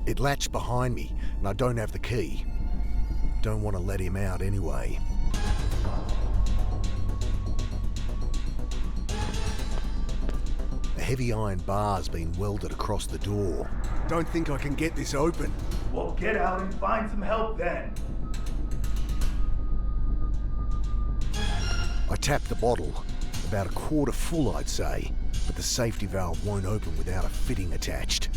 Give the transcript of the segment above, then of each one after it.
It latched behind me, and I don't have the key. Don't want to let him out anyway. A heavy iron bar's been welded across the door. Don't think I can get this open. Well, get out and find some help then. I tapped the bottle, about a quarter full I'd say, but the safety valve won't open without a fitting attached.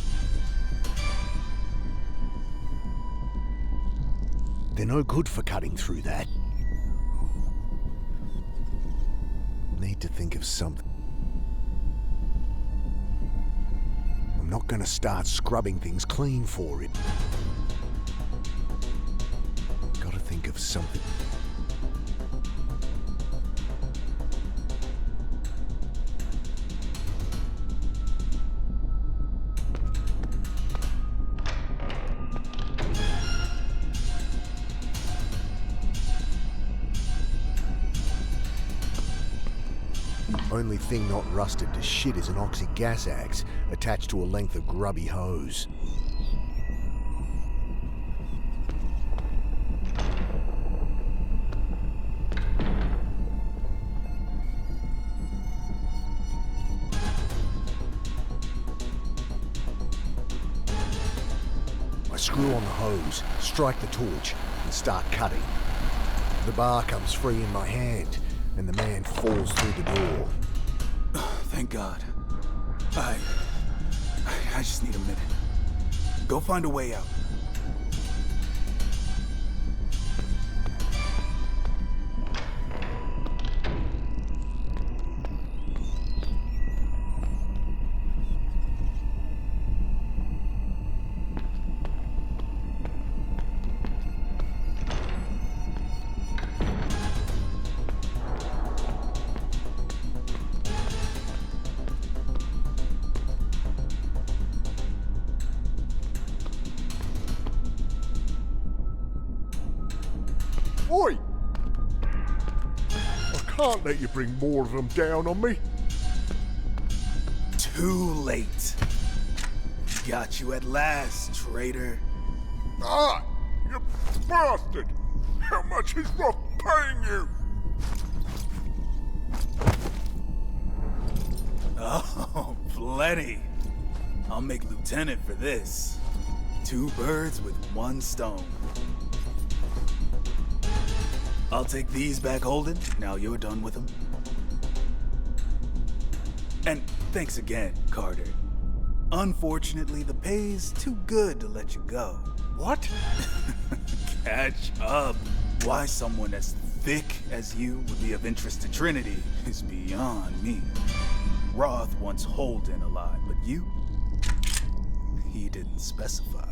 They're no good for cutting through that. Need to think of something. I'm not going to start scrubbing things clean for it. Gotta think of something. Only thing not rusted to shit is an oxy gas axe attached to a length of grubby hose. I screw on the hose, strike the torch, and start cutting. The bar comes free in my hand, and the man falls through the door. Thank God. I just need a minute. Go find a way out. Oi! I can't let you bring more of them down on me. Too late. Got you at last, traitor. Ah! You bastard! How much is Roth paying you? Oh, plenty. I'll make lieutenant for this. 2 birds with 1 stone. I'll take these back, Holden. Now you're done with them. And thanks again, Carter. Unfortunately, the pay's too good to let you go. What? Catch up. Why someone as thick as you would be of interest to Trinity is beyond me. Roth wants Holden alive, but you? He didn't specify.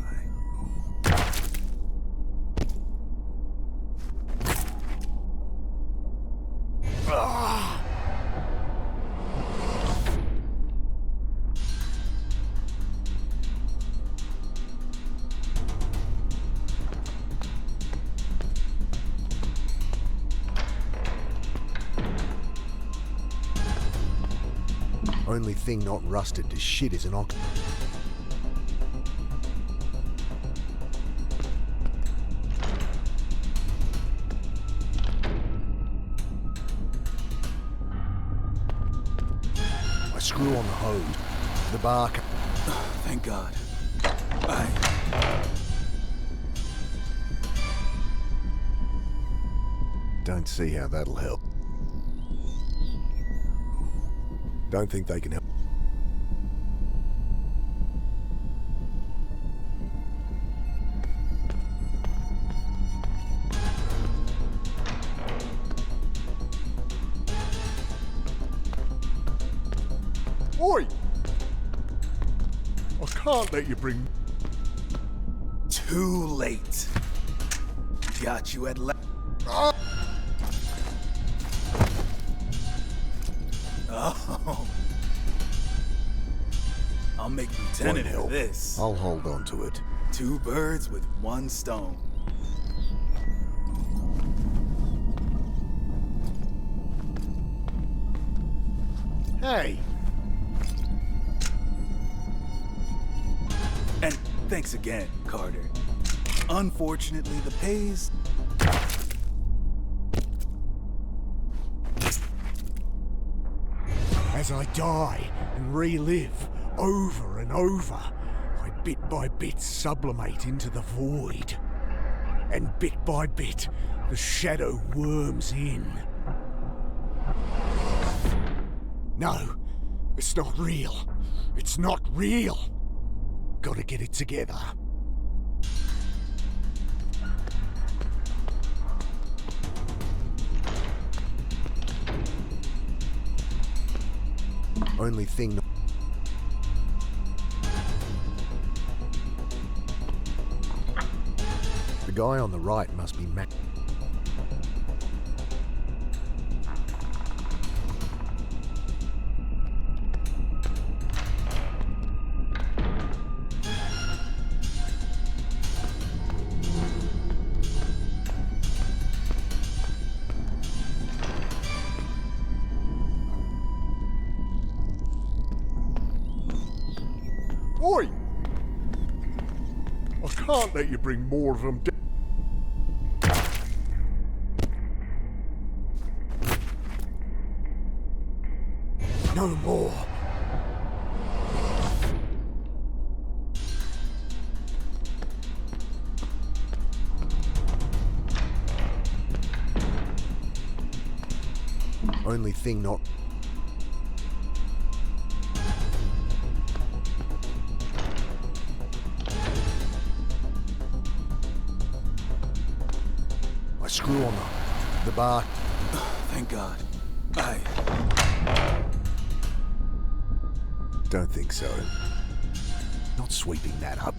Only thing not rusted to shit is an ox. I screw on the hose. The bar. Thank God. Don't see how that'll help. Don't think they can help. Oi! I can't let you bring... Too late. Got you at last. Oh. I'll make lieutenant for this. I'll hold on to it. 2 birds with 1 stone. Hey! And Thanks again, Carter. Unfortunately, the pay's... As I die and relive over and over, I bit by bit sublimate into the void. And bit by bit, the shadow worms in. No, it's not real. It's not real. Gotta get it together. Only thing... The guy on the right must be Mac... Oi! I can't let you bring more of them down. No more. Only thing not... I screw on the bar. Thank God. Don't think so. Not sweeping that up.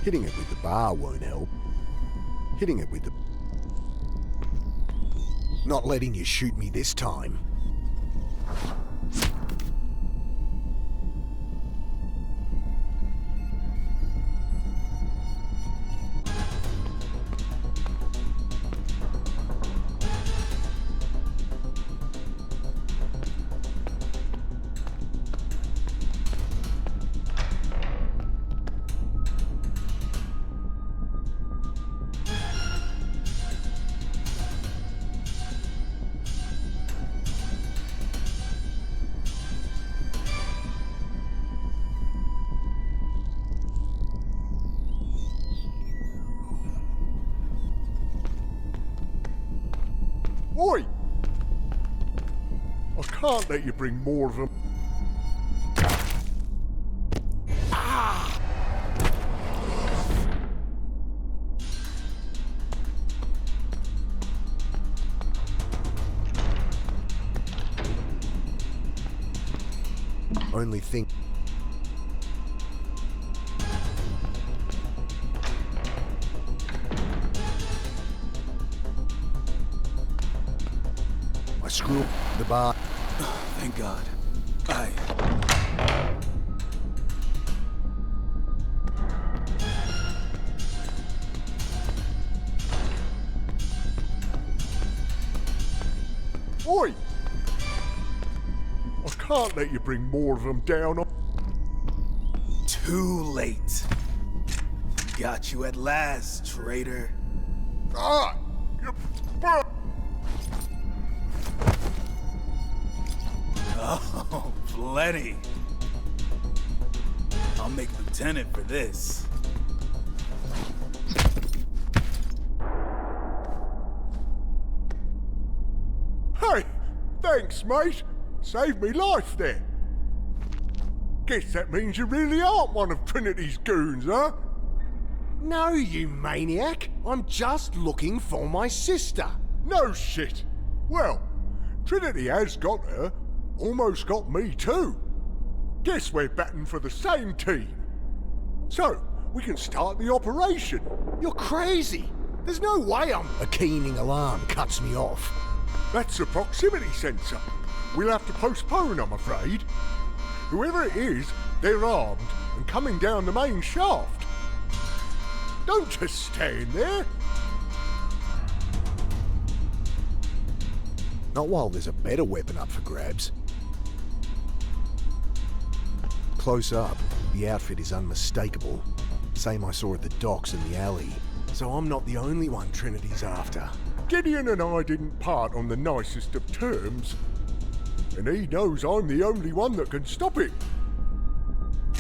Hitting it with the bar won't help. Hitting it with the... Not letting you shoot me this time. Oi! I can't let you bring more of them. Only thing... I screw the bar. Thank God. Oi! I can't let you bring more of them down on... Too late. Got you at last, traitor. Ah! You... Oh, plenty. I'll make lieutenant for this. Hey! Thanks, mate. Saved me life there. Guess that means you really aren't one of Trinity's goons, huh? No, you maniac. I'm just looking for my sister. No shit. Well, Trinity has got her. Almost got me too. Guess we're batting for the same team. So, we can start the operation. You're crazy. There's no way I'm... A keening alarm cuts me off. That's a proximity sensor. We'll have to postpone, I'm afraid. Whoever it is, they're armed and coming down the main shaft. Don't just stand there. Not while there's a better weapon up for grabs. Close up, the outfit is unmistakable. Same I saw at the docks in the alley. So I'm not the only one Trinity's after. Gideon and I didn't part on the nicest of terms. And he knows I'm the only one that can stop it.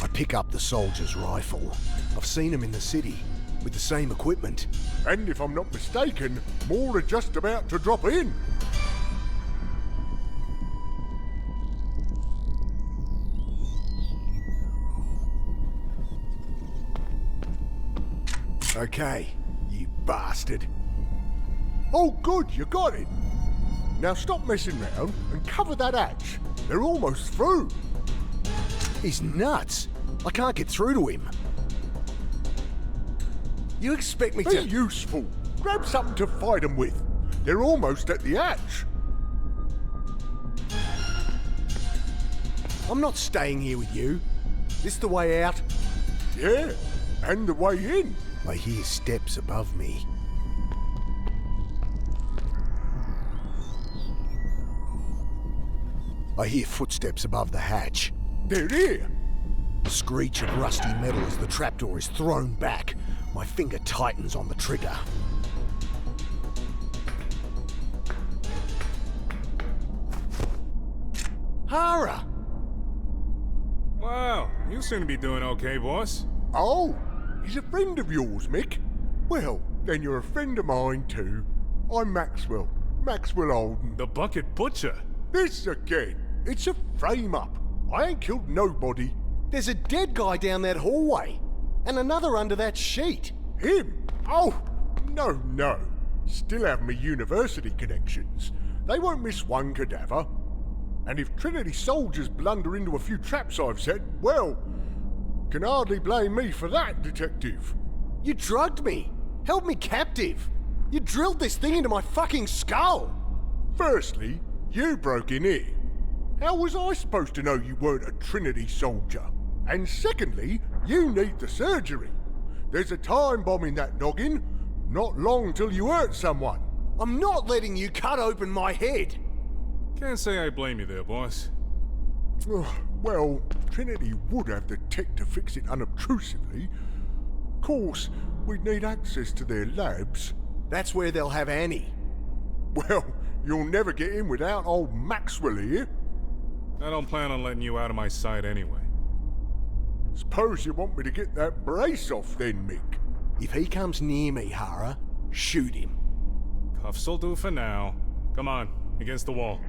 I pick up the soldier's rifle. I've seen him in the city, with the same equipment. And if I'm not mistaken, more are just about to drop in. Okay, you bastard. Oh good, you got it. Now stop messing round and cover that hatch. They're almost through. He's nuts. I can't get through to him. You expect me Be to... useful. Grab something to fight them with. They're almost at the hatch. I'm not staying here with you. This the way out? Yeah, and the way in. I hear steps above me. I hear footsteps above the hatch. They're here. The screech of rusty metal as the trapdoor is thrown back. My finger tightens on the trigger. Hara! Wow, you seem to be doing okay, boss. Oh, he's a friend of yours, Mick. Well, then you're a friend of mine too. I'm Maxwell. Maxwell Holden. The Bucket Butcher. This again. It's a frame-up. I ain't killed nobody. There's a dead guy down that hallway. And another under that sheet. Him? Oh, no. Still have me university connections. They won't miss one cadaver. And if Trinity soldiers blunder into a few traps I've set, well, can hardly blame me for that, detective. You drugged me. Held me captive. You drilled this thing into my fucking skull. Firstly, you broke in here. How was I supposed to know you weren't a Trinity soldier? And secondly, you need the surgery. There's a time bomb in that noggin. Not long till you hurt someone. I'm not letting you cut open my head. Can't say I blame you there, boss. Well, Trinity would have the tech to fix it unobtrusively. Of course, we'd need access to their labs. That's where they'll have Annie. Well, you'll never get in without old Maxwell here. I don't plan on letting you out of my sight anyway. Suppose you want me to get that brace off then, Mick. If he comes near me, Hara, shoot him. Cuffs will do for now. Come on, against the wall.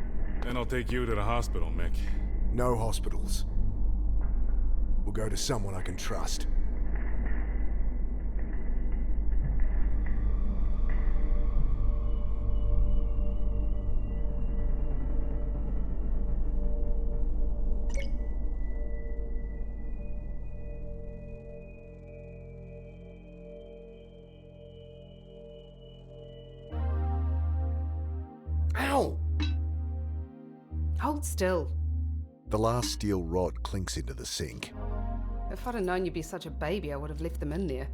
Then I'll take you to the hospital, Mick. No hospitals. We'll go to someone I can trust. Ow! Hold still. The last steel rod clinks into the sink. If I'd have known you'd be such a baby, I would have left them in there.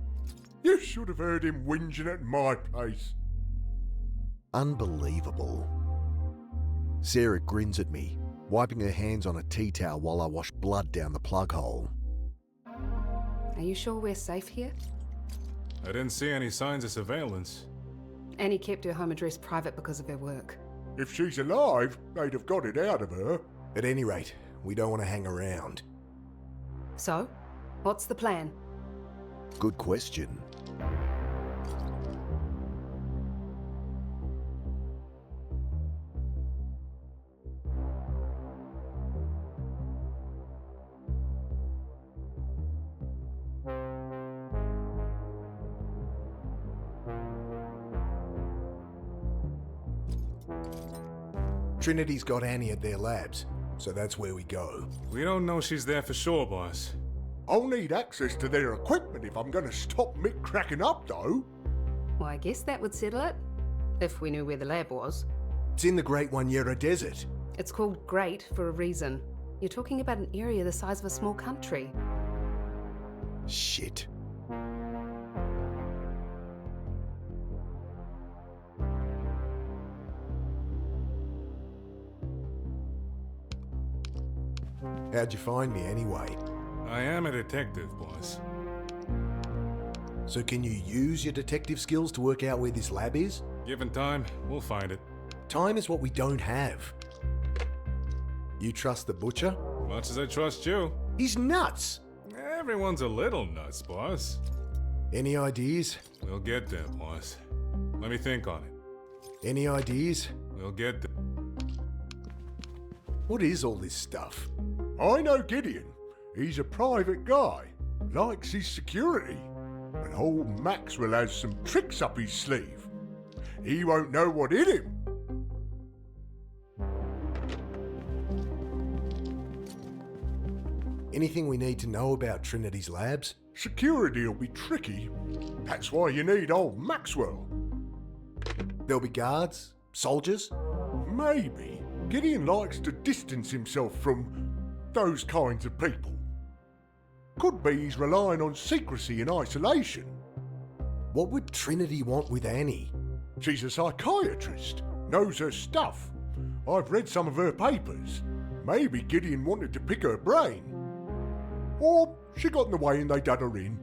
You should have heard him whinging at my place. Unbelievable. Sarah grins at me, wiping her hands on a tea towel while I wash blood down the plug hole. Are you sure we're safe here? I didn't see any signs of surveillance. Annie kept her home address private because of her work. If she's alive, they'd have got it out of her. At any rate, we don't want to hang around. So, what's the plan? Good question. Trinity's got Annie at their labs, so that's where we go. We don't know she's there for sure, boss. I'll need access to their equipment if I'm going to stop Mick cracking up, though. Well, I guess that would settle it. If we knew where the lab was. It's in the Great Wanyera Desert. It's called Great for a reason. You're talking about an area the size of a small country. Shit. How'd you find me anyway? I am a detective, boss. So can you use your detective skills to work out where this lab is? Given time, we'll find it. Time is what we don't have. You trust the butcher? Much as I trust you. He's nuts! Everyone's a little nuts, boss. Any ideas? We'll get there, boss. Let me think on it. Any ideas? We'll get there. What is all this stuff? I know Gideon. He's a private guy. Likes his security. And old Maxwell has some tricks up his sleeve. He won't know what hit him. Anything we need to know about Trinity's labs? Security'll be tricky. That's why you need old Maxwell. There'll be guards? Soldiers? Maybe. Gideon likes to distance himself from those kinds of people. Could be he's relying on secrecy and isolation. What would Trinity want with Annie? She's a psychiatrist, knows her stuff. I've read some of her papers. Maybe Gideon wanted to pick her brain. Or she got in the way and they dug her in.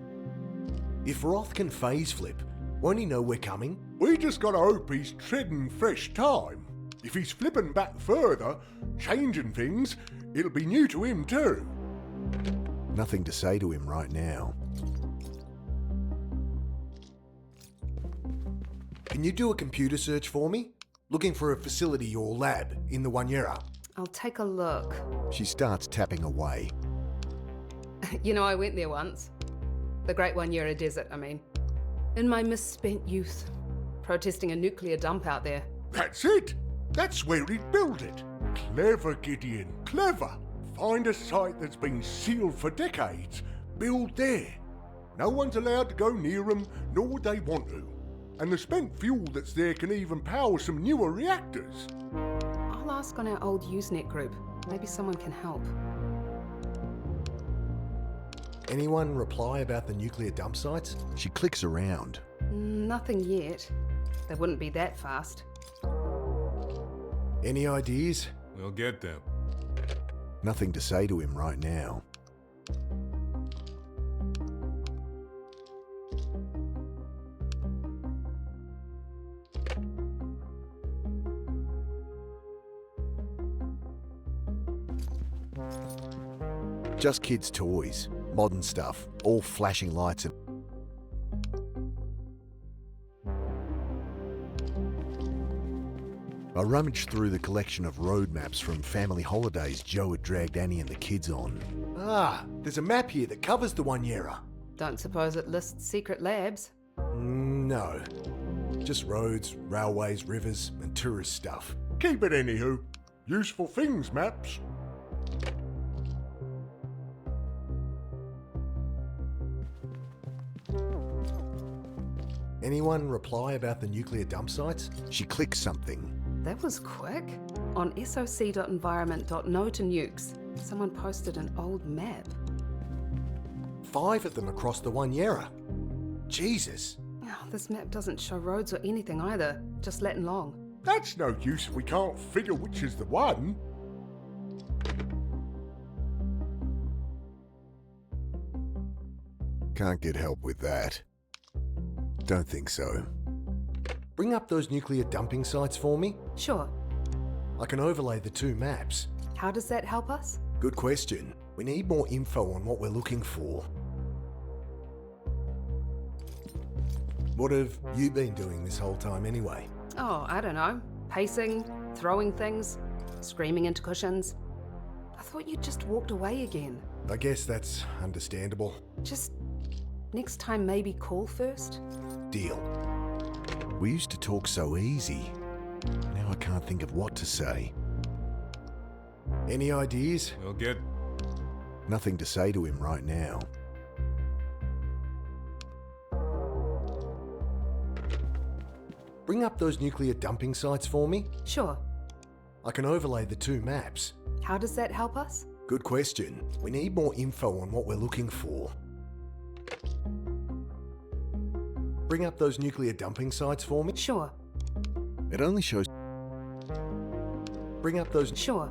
If Roth can phase flip, won't he know we're coming? We just gotta hope he's treading fresh time. If he's flipping back further, changing things, it'll be new to him too. Nothing to say to him right now. Can you do a computer search for me? Looking for a facility or lab in the Wanyera. I'll take a look. She starts tapping away. You know, I went there once. The Great Wanyera Desert, I mean. In my misspent youth. Protesting a nuclear dump out there. That's it! That's where he'd build it. Clever, Gideon, clever. Find a site that's been sealed for decades. Build there. No one's allowed to go near them, nor would they want to. And the spent fuel that's there can even power some newer reactors. I'll ask on our old Usenet group. Maybe someone can help. Anyone reply about the nuclear dump sites? She clicks around. Nothing yet. They wouldn't be that fast. Any ideas? We'll get there. Nothing to say to him right now. Just kids' toys, modern stuff, all flashing lights and... I rummaged through the collection of road maps from family holidays Joe had dragged Annie and the kids on. Ah, there's a map here that covers the Wanyera. Don't suppose it lists secret labs? No. Just roads, railways, rivers, and tourist stuff. Keep it anywho. Useful things, maps. Anyone reply about the nuclear dump sites? She clicks something. That was quick. On soc.environment.no-to-nukes, someone posted an old map. 5 of them across the Wanyera. Jesus. Oh, this map doesn't show roads or anything either, just Latin long. That's no use if we can't figure which is the one. Can't get help with that. Don't think so. Bring up those nuclear dumping sites for me. Sure. I can overlay the 2 maps. How does that help us? Good question. We need more info on what we're looking for. What have you been doing this whole time anyway? Oh, I don't know. Pacing, throwing things, screaming into cushions. I thought you'd just walked away again. I guess that's understandable. Just next time maybe call first? Deal. We used to talk so easy. Now I can't think of what to say. Any ideas? We'll get... Nothing to say to him right now. Bring up those nuclear dumping sites for me. Sure. I can overlay the 2 maps. How does that help us? Good question. We need more info on what we're looking for. Bring up those nuclear dumping sites for me. Sure. It only shows... Bring up those... Sure.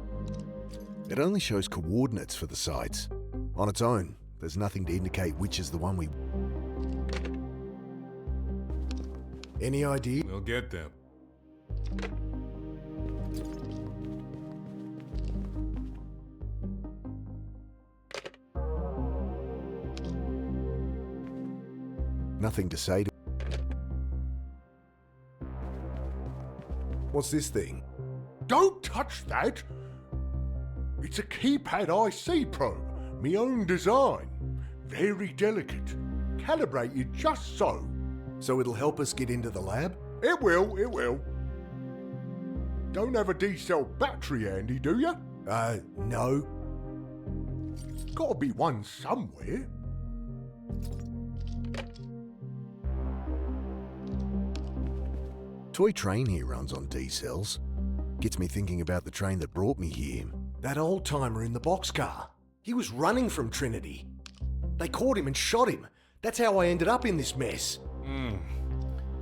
It only shows coordinates for the sites. On its own, There's nothing to indicate which is the one we... Any idea? We'll get them. Nothing to say to... What's this thing? Don't touch that! It's a keypad IC probe, me own design. Very delicate, calibrated just so. So it'll help us get into the lab? It will. Don't have a D-cell battery handy, do you? No. Gotta be one somewhere. Toy train here runs on D-cells. Gets me thinking about the train that brought me here. That old-timer in the boxcar. He was running from Trinity. They caught him and shot him. That's how I ended up in this mess.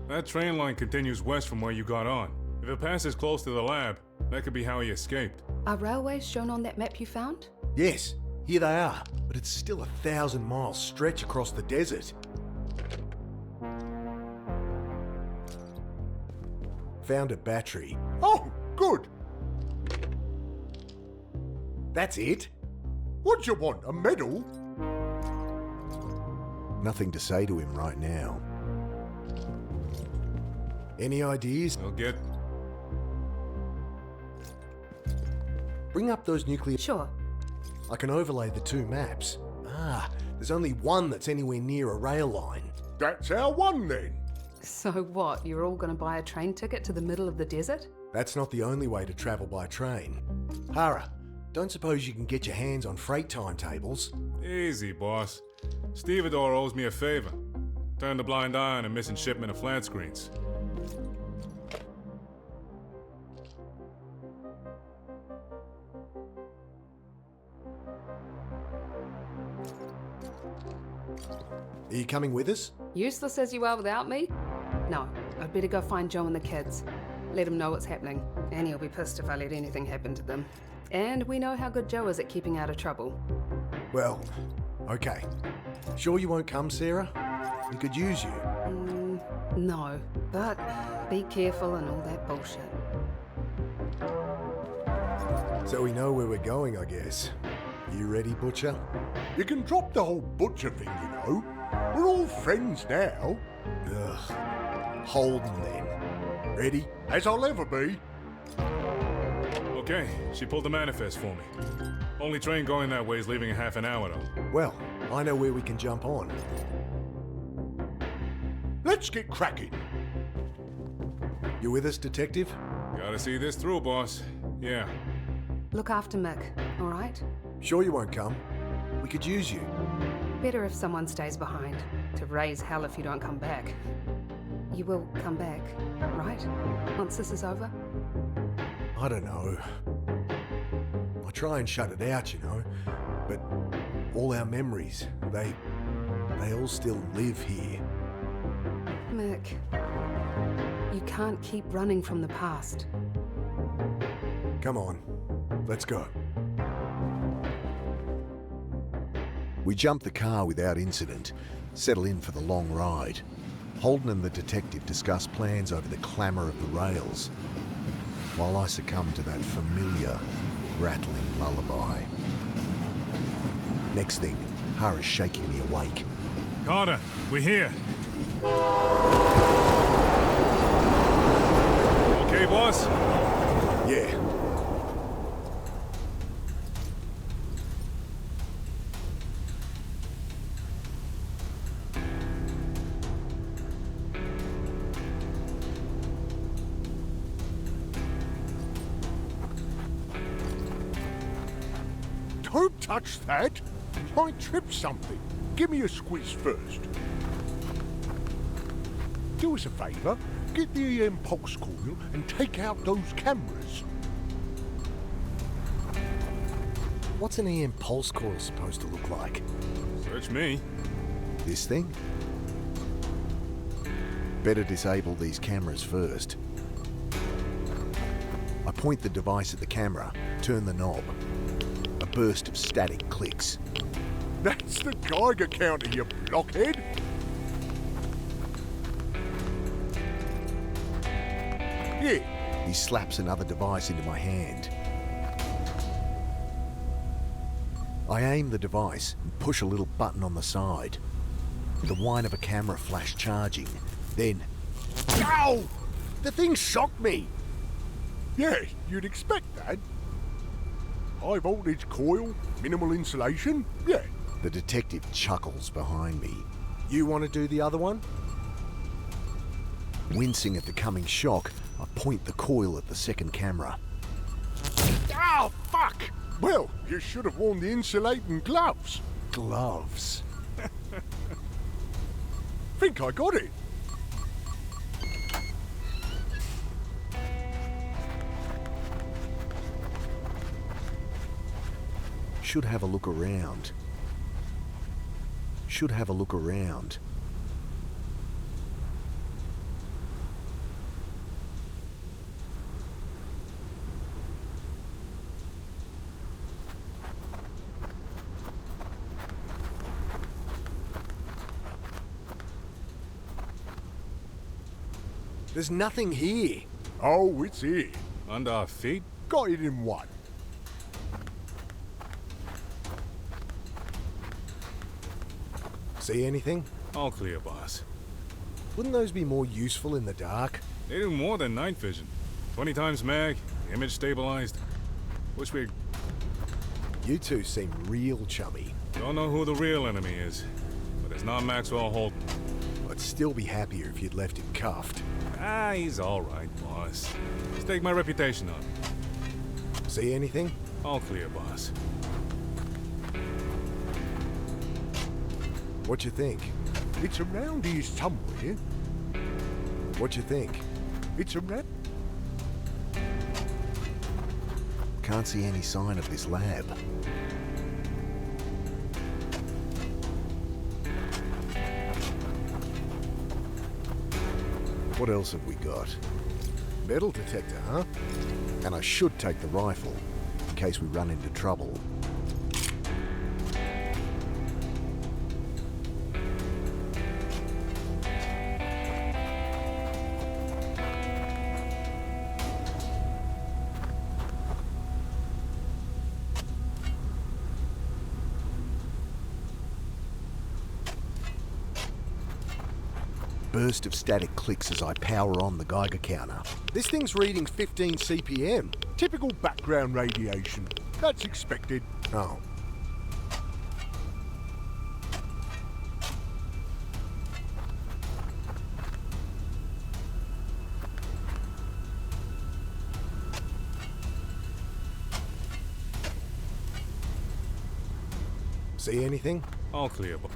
That train line continues west from where you got on. If it passes close to the lab, that could be how he escaped. Are railways shown on that map you found? Yes, here they are. But it's still 1,000-mile stretch across the desert. Found a battery. Oh, good. That's it? What do you want, a medal? Nothing to say to him right now. Any ideas? We'll get... Bring up those nuclear... Sure. I can overlay the two maps. There's only one that's anywhere near a rail line. That's our one then. So what, you're all gonna buy a train ticket to the middle of the desert? That's not the only way to travel by train. Hara, don't suppose you can get your hands on freight timetables? Easy, boss. Stevedore owes me a favor. Turned a blind eye on a missing shipment of flat screens. Are you coming with us? Useless as you are without me? No, I'd better go find Joe and the kids. Let him know what's happening, and he'll be pissed if I let anything happen to them. And we know how good Joe is at keeping out of trouble. Well, okay. Sure you won't come, Sarah? We could use you. No, but be careful and all that bullshit. So we know where we're going, I guess. You ready, Butcher? You can drop the whole butcher thing, you know. We're all friends now. Ugh. Holden, then. Ready? As I'll ever be. Okay, she pulled the manifest for me. Only train going that way is leaving in half an hour, though. Well, I know where we can jump on. Let's get cracking. You with us, Detective? Gotta see this through, boss. Yeah. Look after Mick, all right? Sure you won't come? We could use you. Better if someone stays behind, to raise hell if you don't come back. You will come back, right? Once this is over? I don't know. I try and shut it out, you know, but all our memories, they all still live here. Mick, you can't keep running from the past. Come on, let's go. We jump the car without incident, settle in for the long ride. Holden and the detective discuss plans over the clamour of the rails, while I succumb to that familiar, rattling lullaby. Next thing, Hara's shaking me awake. Carter, we're here. Okay, boss? Yeah. Don't touch that. Might trip something. Give me a squeeze first. Do us a favour. Get the EM pulse coil and take out those cameras. What's an EM pulse coil supposed to look like? Search me. This thing? Better disable these cameras first. I point the device at the camera, turn the knob. A burst of static clicks. That's the Geiger counter, you blockhead. Here, He slaps another device into my hand. I aim the device and push a little button on the side. The whine of a camera flash charging. Then, ow! The thing shocked me. yeah, you'd expect that. High voltage coil, minimal insulation, yeah. The detective chuckles behind me. You want to do the other one? Wincing at the coming shock, I point the coil at the second camera. Oh, fuck! Well, you should have worn the insulating gloves. Gloves. Think I got it. Should have a look around. Should have a look around. There's nothing here. Oh, it's here. Under our feet? Got it in one. See anything? All clear, boss. Wouldn't those be more useful in the dark? They do more than night vision. 20 times mag, image stabilized. Wish we You two seem real chummy. don't know who the real enemy is, but it's not Maxwell Holton. I'd still be happier if you'd left him cuffed. Ah, he's all right, boss. Stake my reputation on it. See anything? All clear, boss. What you think? It's around here somewhere. What you think? It's around... Can't see any sign of this lab. What else have we got? Metal detector, huh? And I should take the rifle, in case we run into trouble. Burst of static clicks as I power on the Geiger counter. This thing's reading 15 CPM. Typical background radiation. That's expected. Oh. See anything? All clear, boss.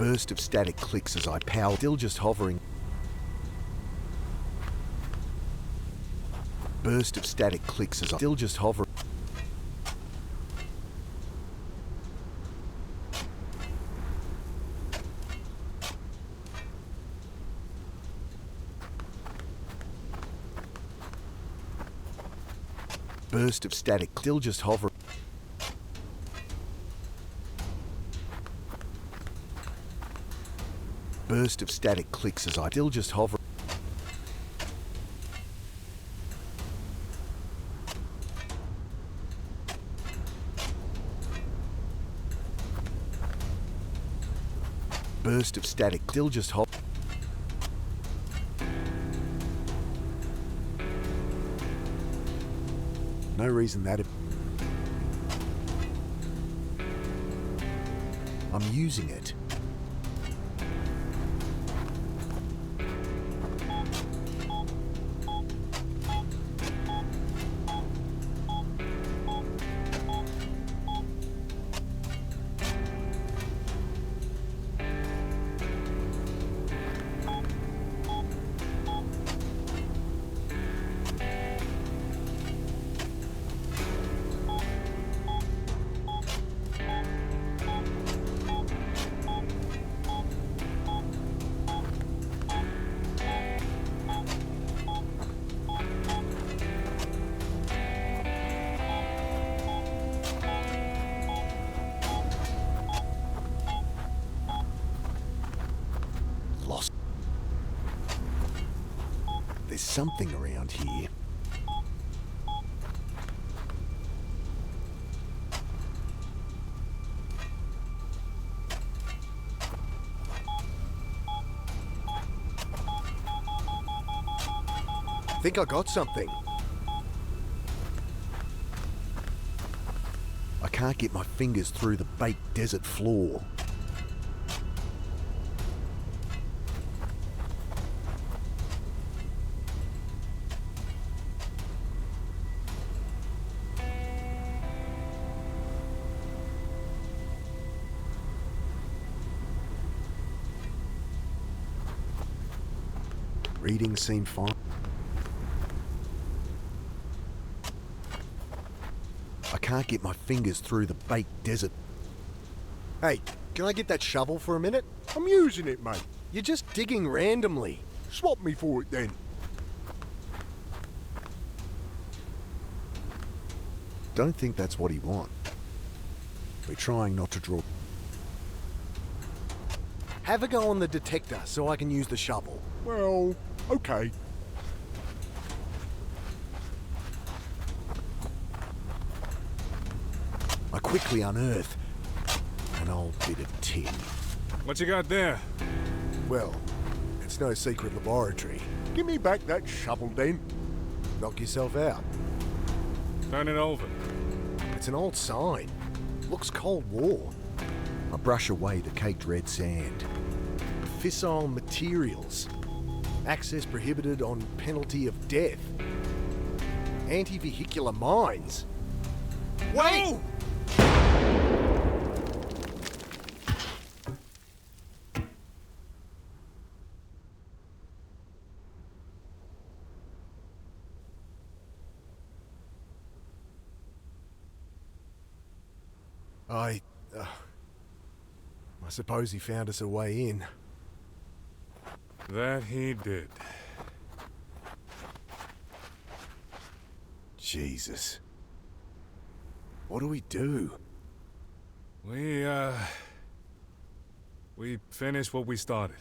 Burst of static clicks as I power, still just hovering. Burst of static clicks as I still just hover. Burst of static, still just hover. Burst of static clicks as I still just hover. Burst of static, still just hover. No reason that I'm using it. There's something around here. Think I got something. I can't get my fingers through the baked desert floor. Readings seem fine. I can't get my fingers through the baked desert. Hey, can I get that shovel for a minute? I'm using it, mate. You're just digging randomly. Swap me for it then. Don't think that's what he wants. We're trying not to draw. Have a go on the detector so I can use the shovel. Well, okay. I quickly unearth an old bit of tin. What you got there? Well, it's no secret laboratory. Give me back that shovel then. Knock yourself out. Turn it over. It's an old sign. Looks Cold War. I brush away the caked red sand. Fissile materials. Access prohibited on penalty of death. Anti-vehicular mines. Wait! I suppose he found us a way in. That he did. Jesus. What do we do? We finished what we started.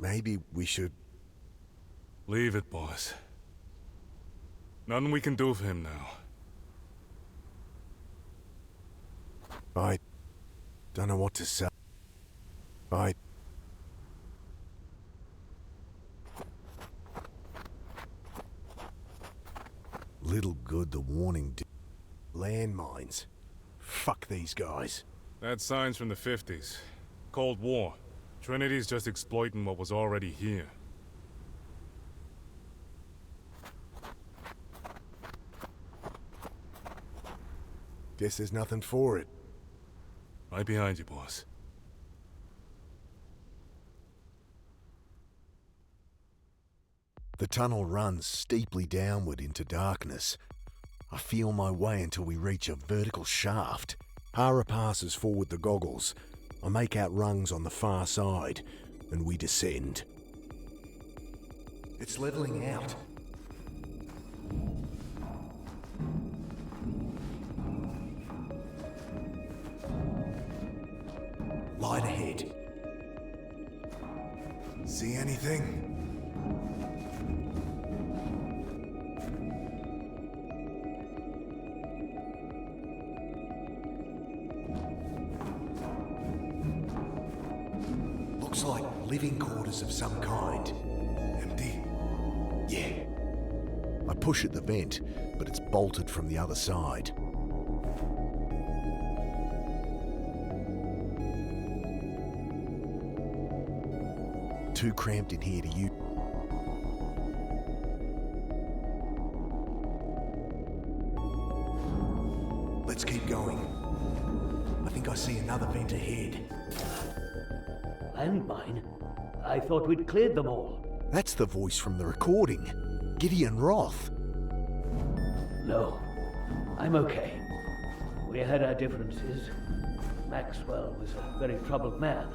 Maybe we should... Leave it, boss. Nothing we can do for him now. I don't know what to say. Little good the warning did. Landmines. Fuck these guys. That sign's from the 50s. Cold War. Trinity's just exploiting what was already here. Guess there's nothing for it. Right behind you, boss. The tunnel runs steeply downward into darkness. I feel my way until we reach a vertical shaft. Hara passes forward the goggles. I make out rungs on the far side, and we descend. It's leveling out. Light ahead. See anything? Looks like living quarters of some kind. Empty? Yeah. I push at the vent, but it's bolted from the other side. Too cramped in here to use. Let's keep going. I think I see another vent ahead. Landmine? I thought we'd cleared them all. That's the voice from the recording. Gideon Roth. No, I'm okay. We had our differences. Maxwell was a very troubled man.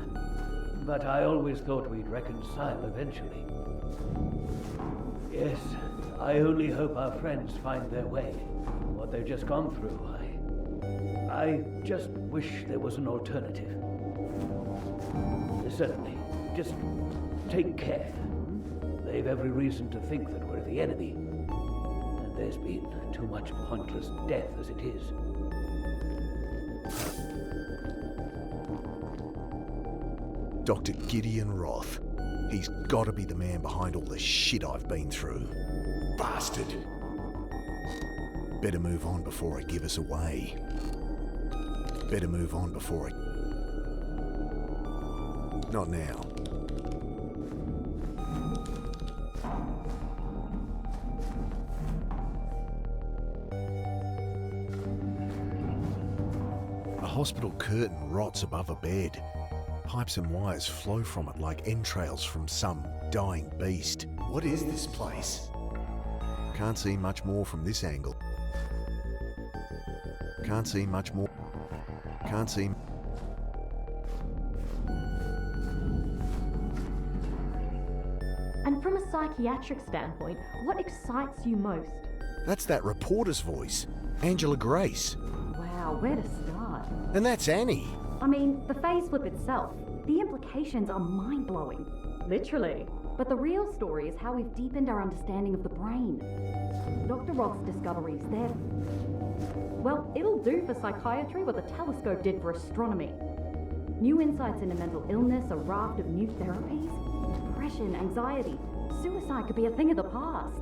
But I always thought we'd reconcile eventually. Yes, I only hope our friends find their way. What they've just gone through, I just wish there was an alternative. Certainly. take care. They've every reason to think that we're the enemy. And there's been too much pointless death as it is. Dr. Gideon Roth. He's got to be the man behind all the shit I've been through. Bastard. Better move on before I give us away. Better move on before I... Not now. A hospital curtain rots above a bed. Pipes and wires flow from it like entrails from some dying beast. What is this place? Can't see much more from this angle. Can't see much more. Can't see... And from a psychiatric standpoint, what excites you most? That's that reporter's voice. Angela Grace. Wow, where to start? And that's Annie. I mean, the phase flip itself, the implications are mind-blowing. Literally. But the real story is how we've deepened our understanding of the brain. Dr. Roth's discoveries, well, it'll do for psychiatry what the telescope did for astronomy. New insights into mental illness, a raft of new therapies. Depression, anxiety, suicide could be a thing of the past.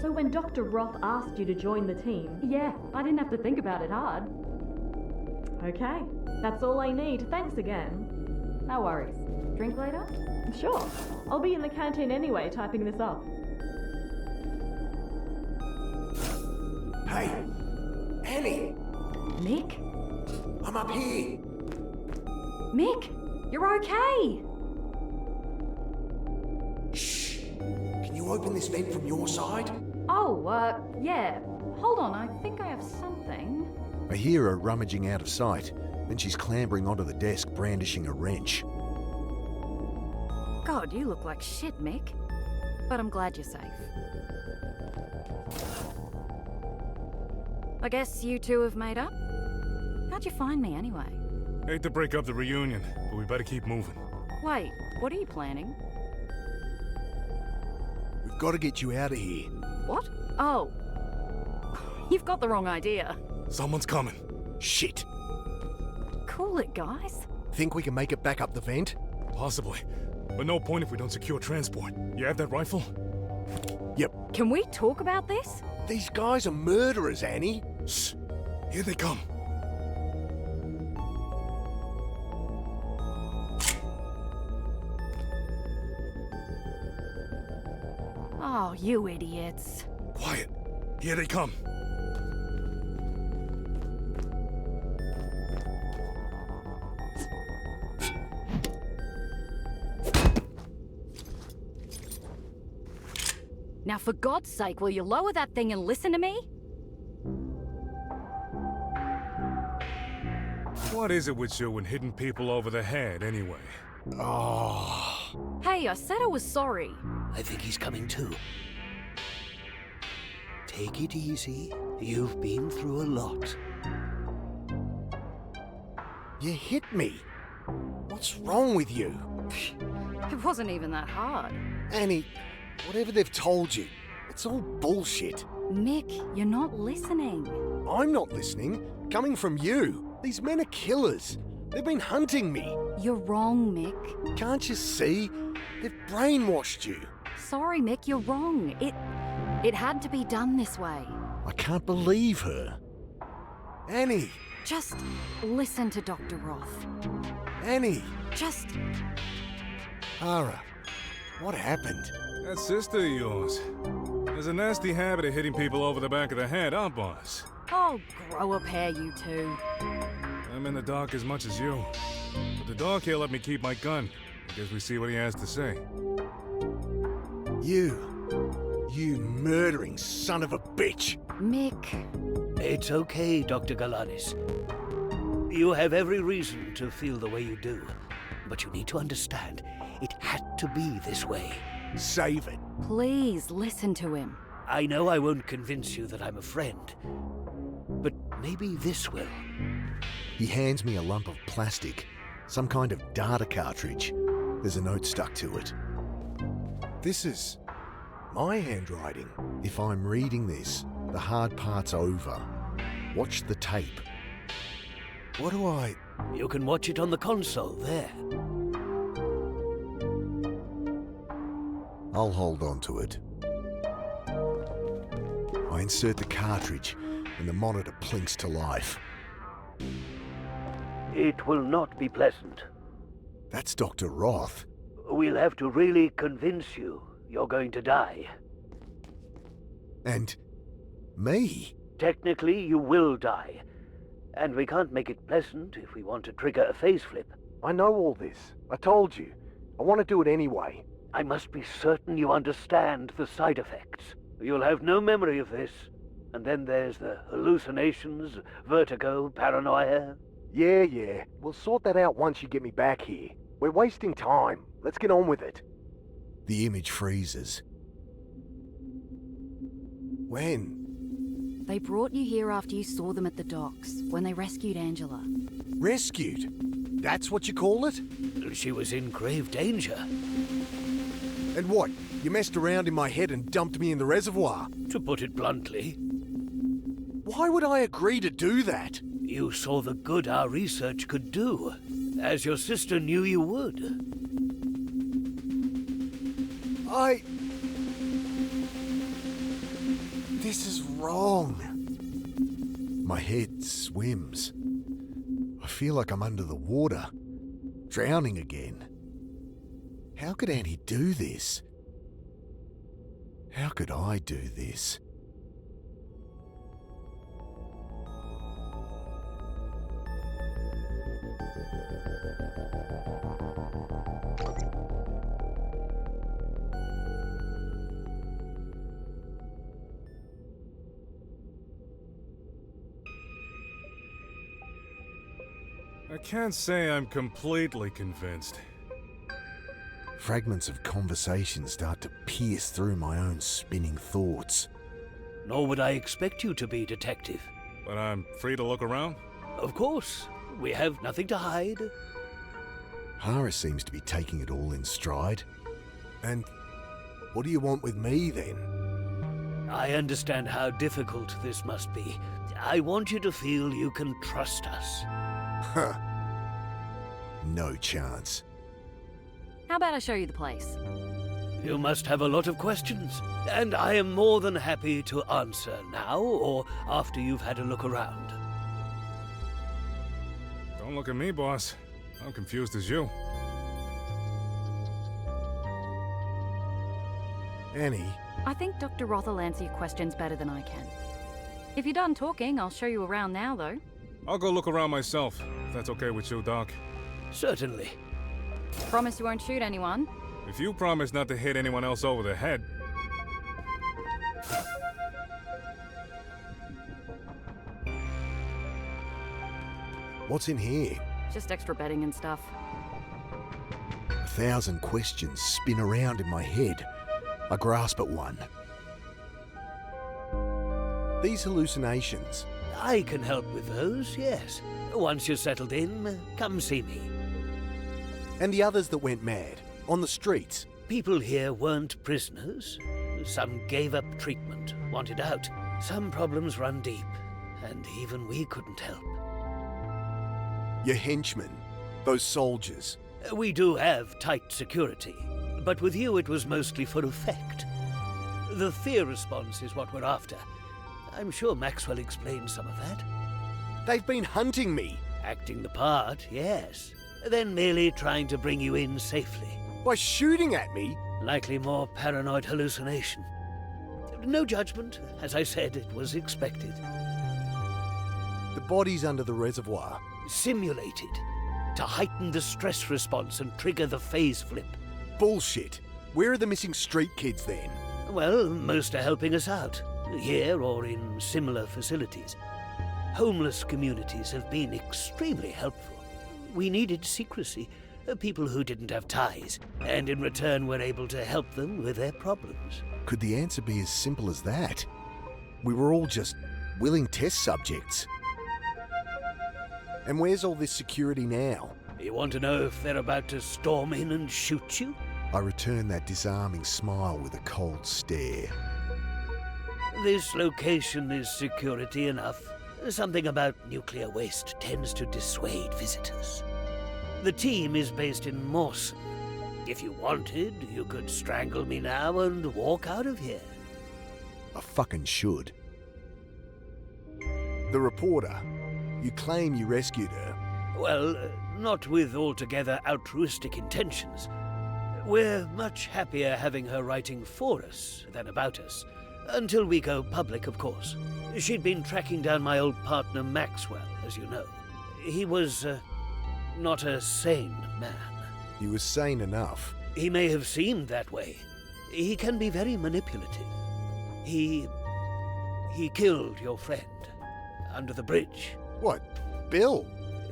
So when Dr. Roth asked you to join the team... Yeah, I didn't have to think about it hard. Okay, that's all I need. Thanks again. No worries. Drink later? Sure. I'll be in the canteen anyway, typing this up. Hey! Annie! Mick? I'm up here! Mick! You're okay! Shh! Can you open this vent from your side? Oh, yeah. Hold on, I think I have something. I hear her rummaging out of sight. Then she's clambering onto the desk, brandishing a wrench. God, you look like shit, Mick. But I'm glad you're safe. I guess you two have made up? How'd you find me anyway? Hate to break up the reunion, but we better keep moving. Wait, what are you planning? We've got to get you out of here. What? Oh. You've got the wrong idea. Someone's coming. Shit. Cool it, guys. Think we can make it back up the vent? Possibly. But no point if we don't secure transport. You have that rifle? Yep. Can we talk about this? These guys are murderers, Annie. Shh. Here they come. Oh, you idiots. Quiet. Here they come. Now, for God's sake, will you lower that thing and listen to me? What is it with you and hitting people over the head, anyway? Oh. Hey, I said I was sorry. I think he's coming too. Take it easy. You've been through a lot. You hit me. What's wrong with you? It wasn't even that hard. Annie, whatever they've told you, it's all bullshit. Mick, you're not listening. I'm not listening. Coming from you. These men are killers. They've been hunting me. You're wrong, Mick. Can't you see? They've brainwashed you. Sorry, Mick, you're wrong. It had to be done this way. I can't believe her. Annie! Just listen to Dr. Roth. Annie! Just... Ara, what happened? That sister of yours. There's a nasty habit of hitting people over the back of the head, huh, boss? Oh, grow a pair, you two. I'm in the dark as much as you. But the dog here let me keep my gun. I guess we see what he has to say. You murdering son of a bitch! Mick. It's okay, Dr. Galanis. You have every reason to feel the way you do. But you need to understand, it had to be this way. Save it. Please listen to him. I know I won't convince you that I'm a friend. But maybe this will. He hands me a lump of plastic, some kind of data cartridge. There's a note stuck to it. This is my handwriting. If I'm reading this, the hard part's over. Watch the tape. What do I... You can watch it on the console there. I'll hold on to it. I insert the cartridge and the monitor plinks to life. It will not be pleasant. That's Dr. Roth. We'll have to really convince you you're going to die. And me? Technically, you will die. And we can't make it pleasant if we want to trigger a phase flip. I know all this. I told you. I want to do it anyway. I must be certain you understand the side effects. You'll have no memory of this. And then there's the hallucinations, vertigo, paranoia. Yeah. We'll sort that out once you get me back here. We're wasting time. Let's get on with it. The image freezes. When? They brought you here after you saw them at the docks, when they rescued Angela. Rescued? That's what you call it? She was in grave danger. And what? You messed around in my head and dumped me in the reservoir? To put it bluntly, Why would I agree to do that? you saw the good our research could do, as your sister knew you would. This is wrong. My head swims. I feel like I'm under the water, drowning again. How could Annie do this? How could I do this? I can't say I'm completely convinced. Fragments of conversation start to pierce through my own spinning thoughts. Nor would I expect you to be, Detective. But I'm free to look around? Of course, we have nothing to hide. Hara seems to be taking it all in stride. And what do you want with me then? I understand how difficult this must be. I want you to feel you can trust us. Huh. No chance. How about I show you the place? You must have a lot of questions, and I am more than happy to answer now or after you've had a look around. Don't look at me, boss. I'm confused as you. Annie, I think Dr. Roth will answer your questions better than I can. If you're done talking, I'll show you around now, though. I'll go look around myself, if that's okay with you, Doc. Certainly. Promise you won't shoot anyone? If you promise not to hit anyone else over the head. what's in here? Just extra bedding and stuff. 1,000 questions spin around in my head. I grasp at one. These hallucinations. I can help with those, yes. Once you're settled in, come see me. And the others that went mad, on the streets. People here weren't prisoners. Some gave up treatment, wanted out. Some problems run deep, and even we couldn't help. Your henchmen, those soldiers. We do have tight security, but with you it was mostly for effect. The fear response is what we're after. I'm sure Maxwell explained some of that. They've been hunting me. Acting the part, yes. Then merely trying to bring you in safely. By shooting at me? Likely more paranoid hallucination. No judgment. As I said, it was expected. The body's under the reservoir. Simulated. To heighten the stress response and trigger the phase flip. Bullshit. Where are the missing street kids then? Well, most are helping us out. Here or in similar facilities. Homeless communities have been extremely helpful. We needed secrecy. People who didn't have ties. And in return were able to help them with their problems. Could the answer be as simple as that? We were all just willing test subjects. And where's all this security now? You want to know if they're about to storm in and shoot you? I return that disarming smile with a cold stare. This location is security enough. Something about nuclear waste tends to dissuade visitors. The team is based in Mawson. If you wanted, you could strangle me now and walk out of here. I fucking should. The reporter. You claim you rescued her. Well, not with altogether altruistic intentions. We're much happier having her writing for us than about us. Until we go public, of course. She'd been tracking down my old partner Maxwell, as you know. He was, not a sane man. He was sane enough. He may have seemed that way. He can be very manipulative. He killed your friend under the bridge. What? Bill?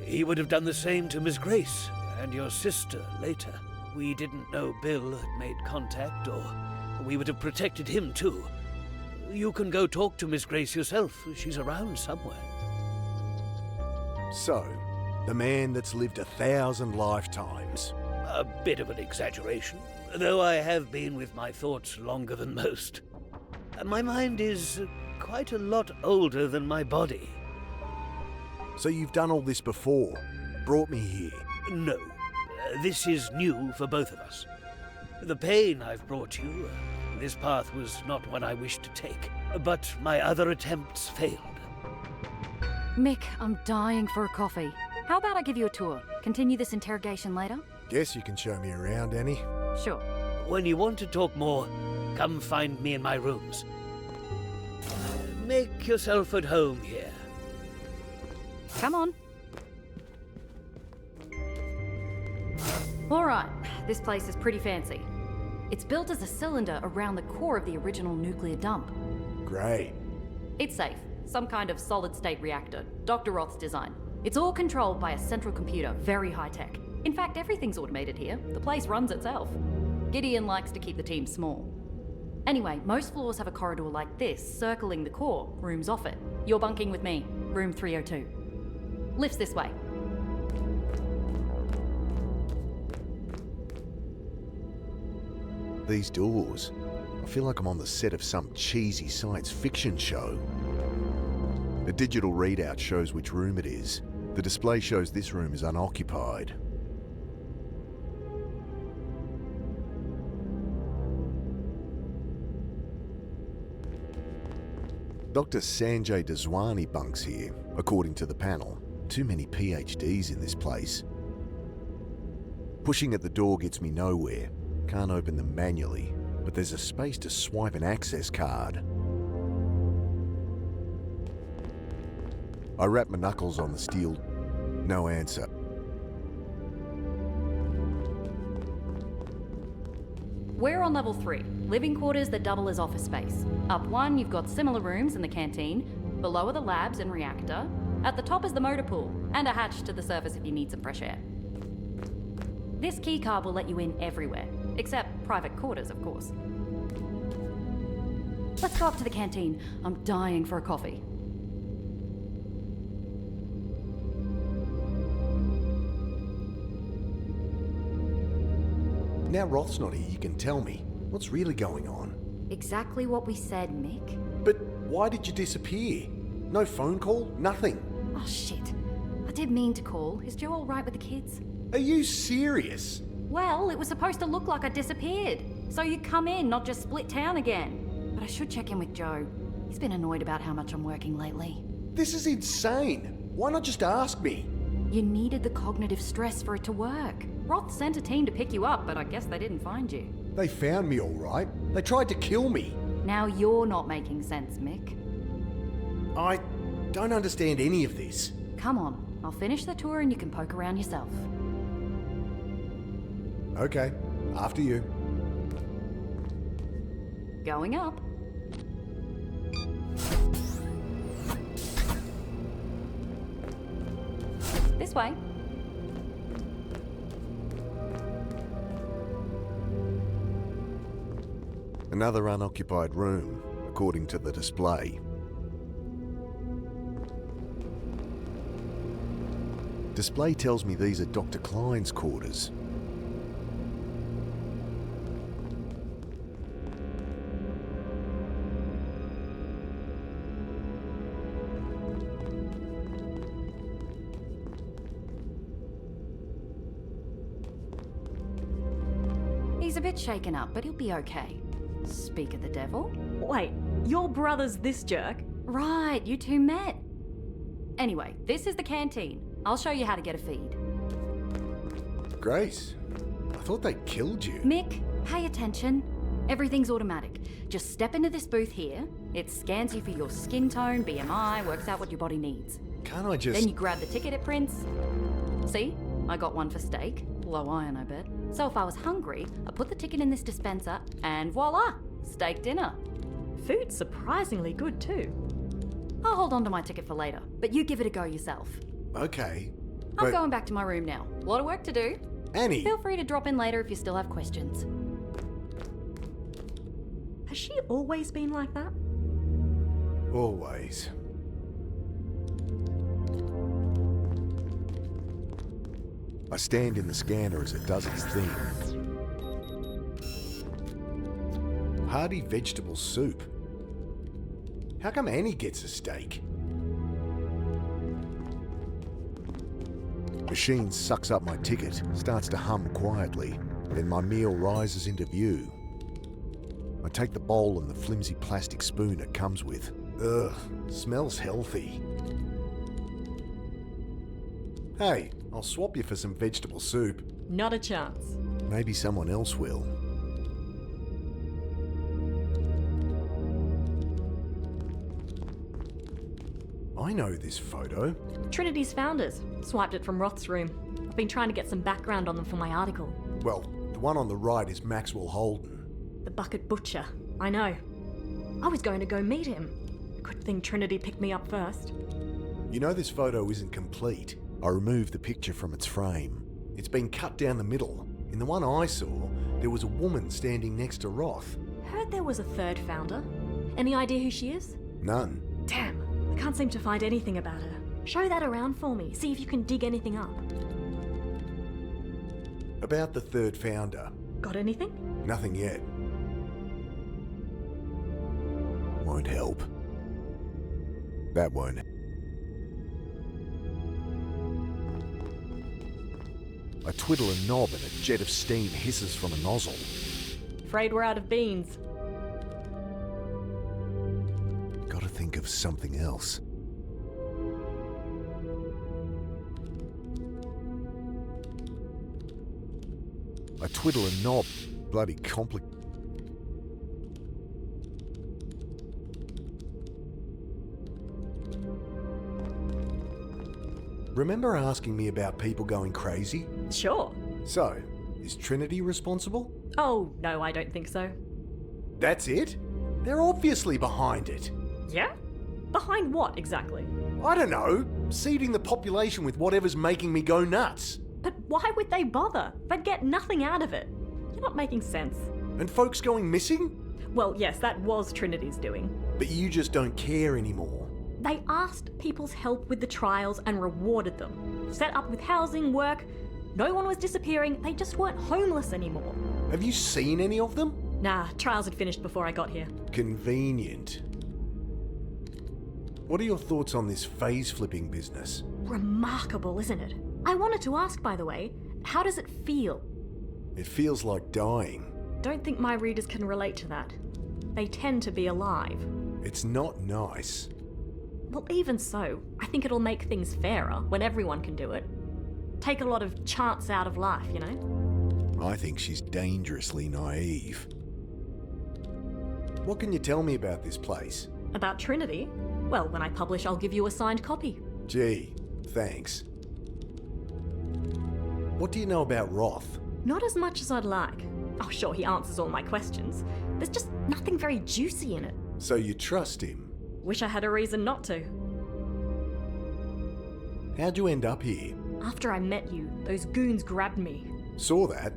He would have done the same to Miss Grace and your sister later. We didn't know Bill had made contact, or we would have protected him too. You can go talk to Miss Grace yourself. She's around somewhere. So, the man that's lived 1,000 lifetimes. A bit of an exaggeration, though I have been with my thoughts longer than most. My mind is quite a lot older than my body. So you've done all this before? Brought me here? No. This is new for both of us. The pain I've brought you, this path was not one I wished to take, but my other attempts failed. Mick, I'm dying for a coffee. How about I give you a tour? Continue this interrogation later? Guess you can show me around, Annie. Sure. When you want to talk more, come find me in my rooms. Make yourself at home here. Come on. All right, this place is pretty fancy. It's built as a cylinder around the core of the original nuclear dump. Great. It's safe. Some kind of solid-state reactor. Dr. Roth's design. It's all controlled by a central computer, very high-tech. In fact, everything's automated here. The place runs itself. Gideon likes to keep the team small. Anyway, most floors have a corridor like this, circling the core, rooms off it. You're bunking with me, room 302. Lifts this way. These doors. I feel like I'm on the set of some cheesy science fiction show. A digital readout shows which room it is. The display shows this room is unoccupied. Dr. Sanjay Daswani bunks here, according to the panel. Too many PhDs in this place. Pushing at the door gets me nowhere. Can't open them manually, but there's a space to swipe an access card. I wrap my knuckles on the steel. No answer. We're on level 3, living quarters that double as office space. Up 1, you've got similar rooms in the canteen. Below are the labs and reactor. At the top is the motor pool, and a hatch to the surface if you need some fresh air. This keycard will let you in everywhere, except private quarters, of course. Let's go up to the canteen. I'm dying for a coffee. Now Roth's not here, you can tell me. What's really going on? Exactly what we said, Mick. But why did you disappear? No phone call? Nothing? Oh, shit. I did mean to call. Is Joe all right with the kids? Are you serious? Well, it was supposed to look like I disappeared. So you come in, not just split town again. But I should check in with Joe. He's been annoyed about how much I'm working lately. This is insane. Why not just ask me? You needed the cognitive stress for it to work. Roth sent a team to pick you up, but I guess they didn't find you. They found me all right. They tried to kill me. Now you're not making sense, Mick. I don't understand any of this. Come on, I'll finish the tour and you can poke around yourself. Okay, after you. Going up. This way. Another unoccupied room, according to the display. Display tells me these are Dr. Klein's quarters. a bit shaken up, but he'll be okay. Speak of the devil. Wait, your brother's this jerk? Right, you two met. Anyway, this is the canteen. I'll show you how to get a feed. Grace, I thought they killed you. Mick, pay attention. Everything's automatic. Just step into this booth here. It scans you for your skin tone, BMI, works out what your body needs. Can't I just... Then you grab the ticket it prints. See? I got one for steak. Low iron, I bet. So if I was hungry, I put the ticket in this dispenser, and voila! Steak dinner. Food's surprisingly good too. I'll hold on to my ticket for later, but you give it a go yourself. Okay, I'm going back to my room now. A lot of work to do. Annie! Feel free to drop in later if you still have questions. Has she always been like that? Always. I stand in the scanner as it does its thing. Hearty vegetable soup. How come Annie gets a steak? Machine sucks up my ticket, starts to hum quietly, then my meal rises into view. I take the bowl and the flimsy plastic spoon it comes with. Ugh, smells healthy. Hey, I'll swap you for some vegetable soup. Not a chance. Maybe someone else will. I know this photo. Trinity's founders. Swiped it from Roth's room. I've been trying to get some background on them for my article. Well, the one on the right is Maxwell Holden. The Bucket Butcher. I know. I was going to go meet him. Good thing Trinity picked me up first. You know this photo isn't complete. I removed the picture from its frame. It's been cut down the middle. In the one I saw, there was a woman standing next to Roth. Heard there was a third founder. Any idea who she is? None. Damn, I can't seem to find anything about her. Show that around for me. See if you can dig anything up. About the third founder. Got anything? Nothing yet. Won't help. That won't. I twiddle a knob and a jet of steam hisses from a nozzle. Afraid we're out of beans. Gotta think of something else. I twiddle a knob. Bloody complicated. Remember asking me about people going crazy? Sure. So, is Trinity responsible? Oh, no, I don't think so. That's it? They're obviously behind it. Yeah? Behind what, exactly? I don't know. Seeding the population with whatever's making me go nuts. But why would they bother? They'd get nothing out of it. You're not making sense. And folks going missing? Well, yes, that was Trinity's doing. But you just don't care anymore. They asked people's help with the trials and rewarded them. Set up with housing, work. No one was disappearing, they just weren't homeless anymore. Have you seen any of them? Nah, trials had finished before I got here. Convenient. What are your thoughts on this phase-flipping business? Remarkable, isn't it? I wanted to ask, by the way, how does it feel? It feels like dying. Don't think my readers can relate to that. They tend to be alive. It's not nice. Well, even so, I think it'll make things fairer when everyone can do it. Take a lot of chance out of life, you know? I think she's dangerously naive. What can you tell me about this place? About Trinity? Well, when I publish, I'll give you a signed copy. Gee, thanks. What do you know about Roth? Not as much as I'd like. Oh, sure, he answers all my questions. There's just nothing very juicy in it. So you trust him? Wish I had a reason not to. How'd you end up here? After I met you, those goons grabbed me. Saw that.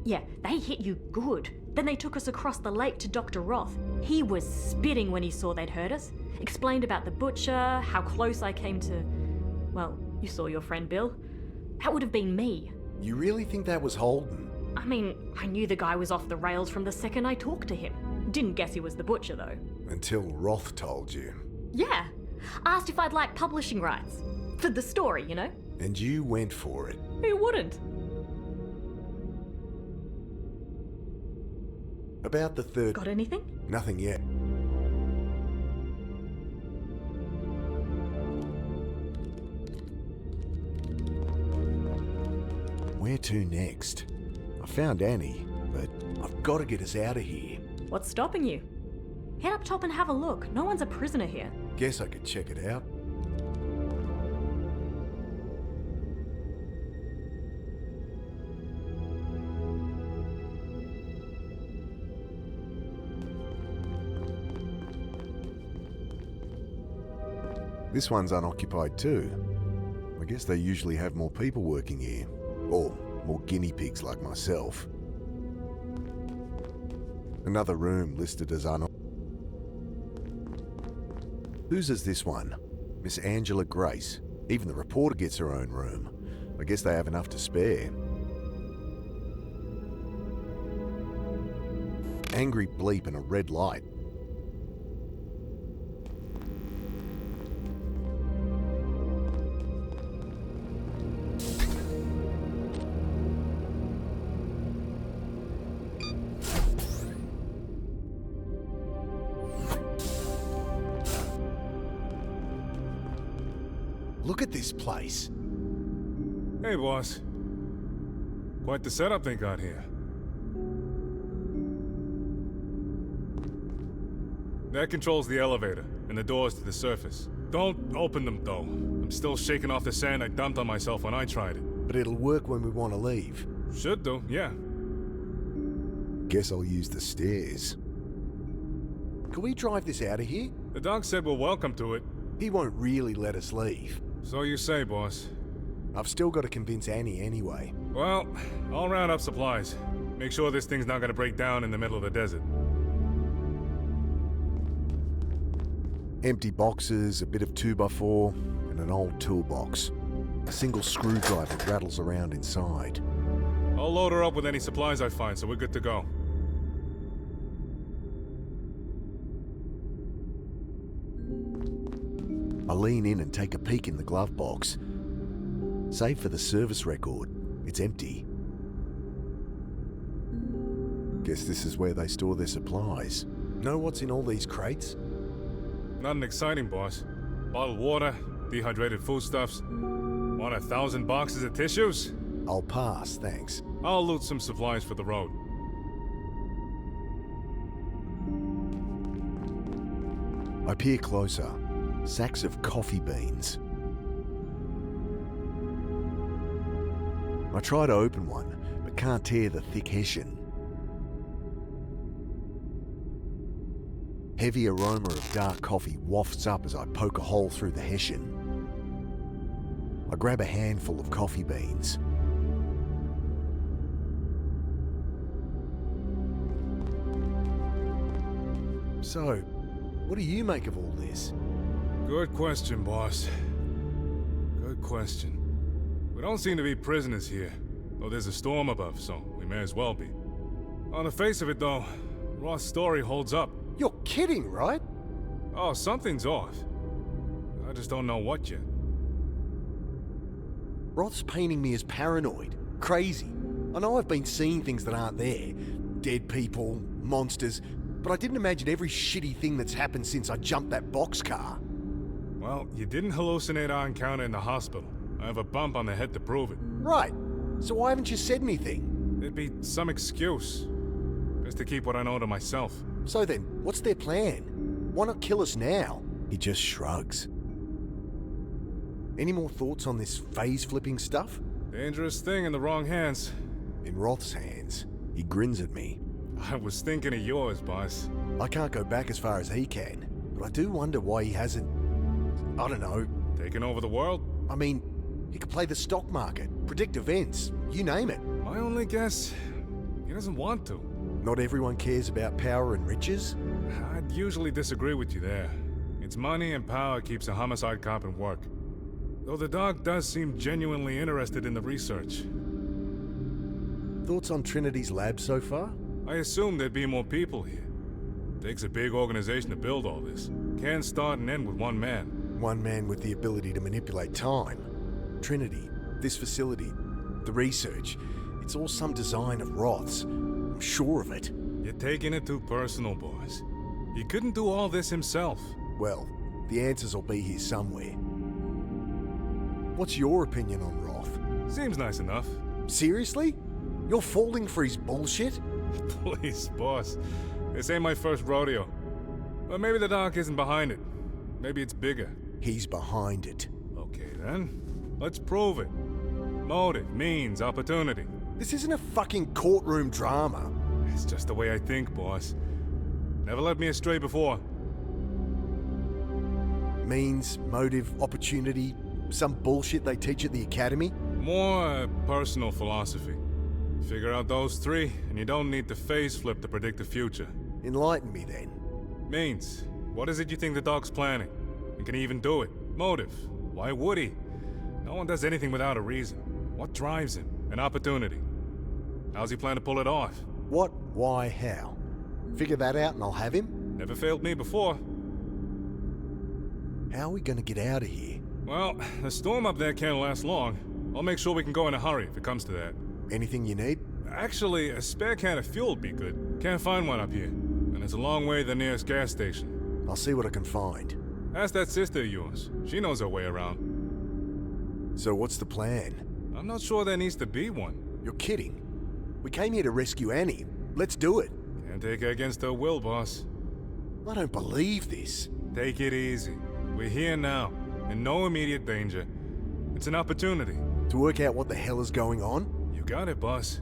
Yeah, they hit you good. Then they took us across the lake to Dr. Roth. He was spitting when he saw they'd hurt us. Explained about the butcher, how close I came to... Well, you saw your friend Bill. That would have been me. You really think that was Holden? I mean, I knew the guy was off the rails from the second I talked to him. Didn't guess he was the butcher, though. Until Roth told you. Yeah. Asked if I'd like publishing rights. For the story, you know? And you went for it. Who wouldn't? About the third... Got anything? Nothing yet. Where to next? I found Annie, but I've got to get us out of here. What's stopping you? Head up top and have a look. No one's a prisoner here. Guess I could check it out. This one's unoccupied too. I guess they usually have more people working here. Or more guinea pigs like myself. Another room listed as unoccupied. Whose is this one? Miss Angela Grace. Even the reporter gets her own room. I guess they have enough to spare. Angry bleep and a red light. Look at this place. Hey, boss. Quite the setup they got here. That controls the elevator and the doors to the surface. Don't open them, though. I'm still shaking off the sand I dumped on myself when I tried it. But it'll work when we want to leave. Should do, yeah. Guess I'll use the stairs. Can we drive this out of here? The doc said we're welcome to it. He won't really let us leave. So you say, boss. I've still got to convince Annie anyway. Well, I'll round up supplies. Make sure this thing's not gonna break down in the middle of the desert. Empty boxes, a bit of 2x4, and an old toolbox. A single screwdriver rattles around inside. I'll load her up with any supplies I find, so we're good to go. I lean in and take a peek in the glove box. Save for the service record. It's empty. Guess this is where they store their supplies. Know what's in all these crates? Nothing exciting, boss. Bottled water, dehydrated foodstuffs. Want 1,000 boxes of tissues? I'll pass, thanks. I'll loot some supplies for the road. I peer closer. Sacks of coffee beans. I try to open one, but can't tear the thick hessian. Heavy aroma of dark coffee wafts up as I poke a hole through the hessian. I grab a handful of coffee beans. So, what do you make of all this? Good question, boss. Good question. We don't seem to be prisoners here. Though there's a storm above, so we may as well be. On the face of it, though, Roth's story holds up. You're kidding, right? Oh, something's off. I just don't know what yet. Roth's painting me as paranoid, crazy. I know I've been seeing things that aren't there. Dead people, monsters, but I didn't imagine every shitty thing that's happened since I jumped that boxcar. Well, you didn't hallucinate our encounter in the hospital. I have a bump on the head to prove it. Right. So why haven't you said anything? There'd be some excuse. Just to keep what I know to myself. So then, what's their plan? Why not kill us now? He just shrugs. Any more thoughts on this phase-flipping stuff? Dangerous thing in the wrong hands. In Roth's hands. He grins at me. I was thinking of yours, boss. I can't go back as far as he can, but I do wonder why he hasn't... I don't know. Taking over the world? I mean, he could play the stock market, predict events, you name it. My only guess, he doesn't want to. Not everyone cares about power and riches? I'd usually disagree with you there. It's money and power keeps a homicide cop in work. Though the dog does seem genuinely interested in the research. Thoughts on Trinity's lab so far? I assume there'd be more people here. Takes a big organization to build all this. Can't start and end with one man. One man with the ability to manipulate time. Trinity, this facility, the research. It's all some design of Roth's. I'm sure of it. You're taking it too personal, boss. He couldn't do all this himself. Well, the answers will be here somewhere. What's your opinion on Roth? Seems nice enough. Seriously? You're falling for his bullshit? Please, boss. This ain't my first rodeo. But maybe the doc isn't behind it. Maybe it's bigger. He's behind it. Okay, then. Let's prove it. Motive, means, opportunity. This isn't a fucking courtroom drama. It's just the way I think, boss. Never led me astray before. Means, motive, opportunity, some bullshit they teach at the academy? More personal philosophy. Figure out those three, and you don't need to phase flip to predict the future. Enlighten me then. Means, what is it you think the dog's planning? And can he even do it? Motive, why would he? No one does anything without a reason. What drives him? An opportunity. How's he plan to pull it off? What, why, how? Figure that out and I'll have him? Never failed me before. How are we gonna get out of here? Well, the storm up there can't last long. I'll make sure we can go in a hurry if it comes to that. Anything you need? Actually, a spare can of fuel would be good. Can't find one up here. And it's a long way to the nearest gas station. I'll see what I can find. Ask that sister of yours. She knows her way around. So what's the plan? I'm not sure there needs to be one. You're kidding. We came here to rescue Annie. Let's do it. Can't take her against her will, boss. I don't believe this. Take it easy. We're here now, in no immediate danger. It's an opportunity. To work out what the hell is going on? You got it, boss.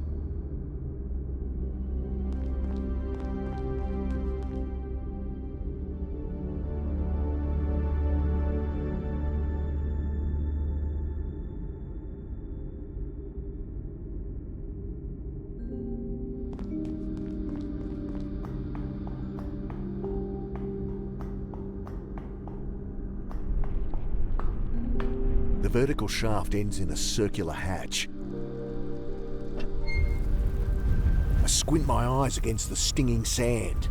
The vertical shaft ends in a circular hatch. I squint my eyes against the stinging sand.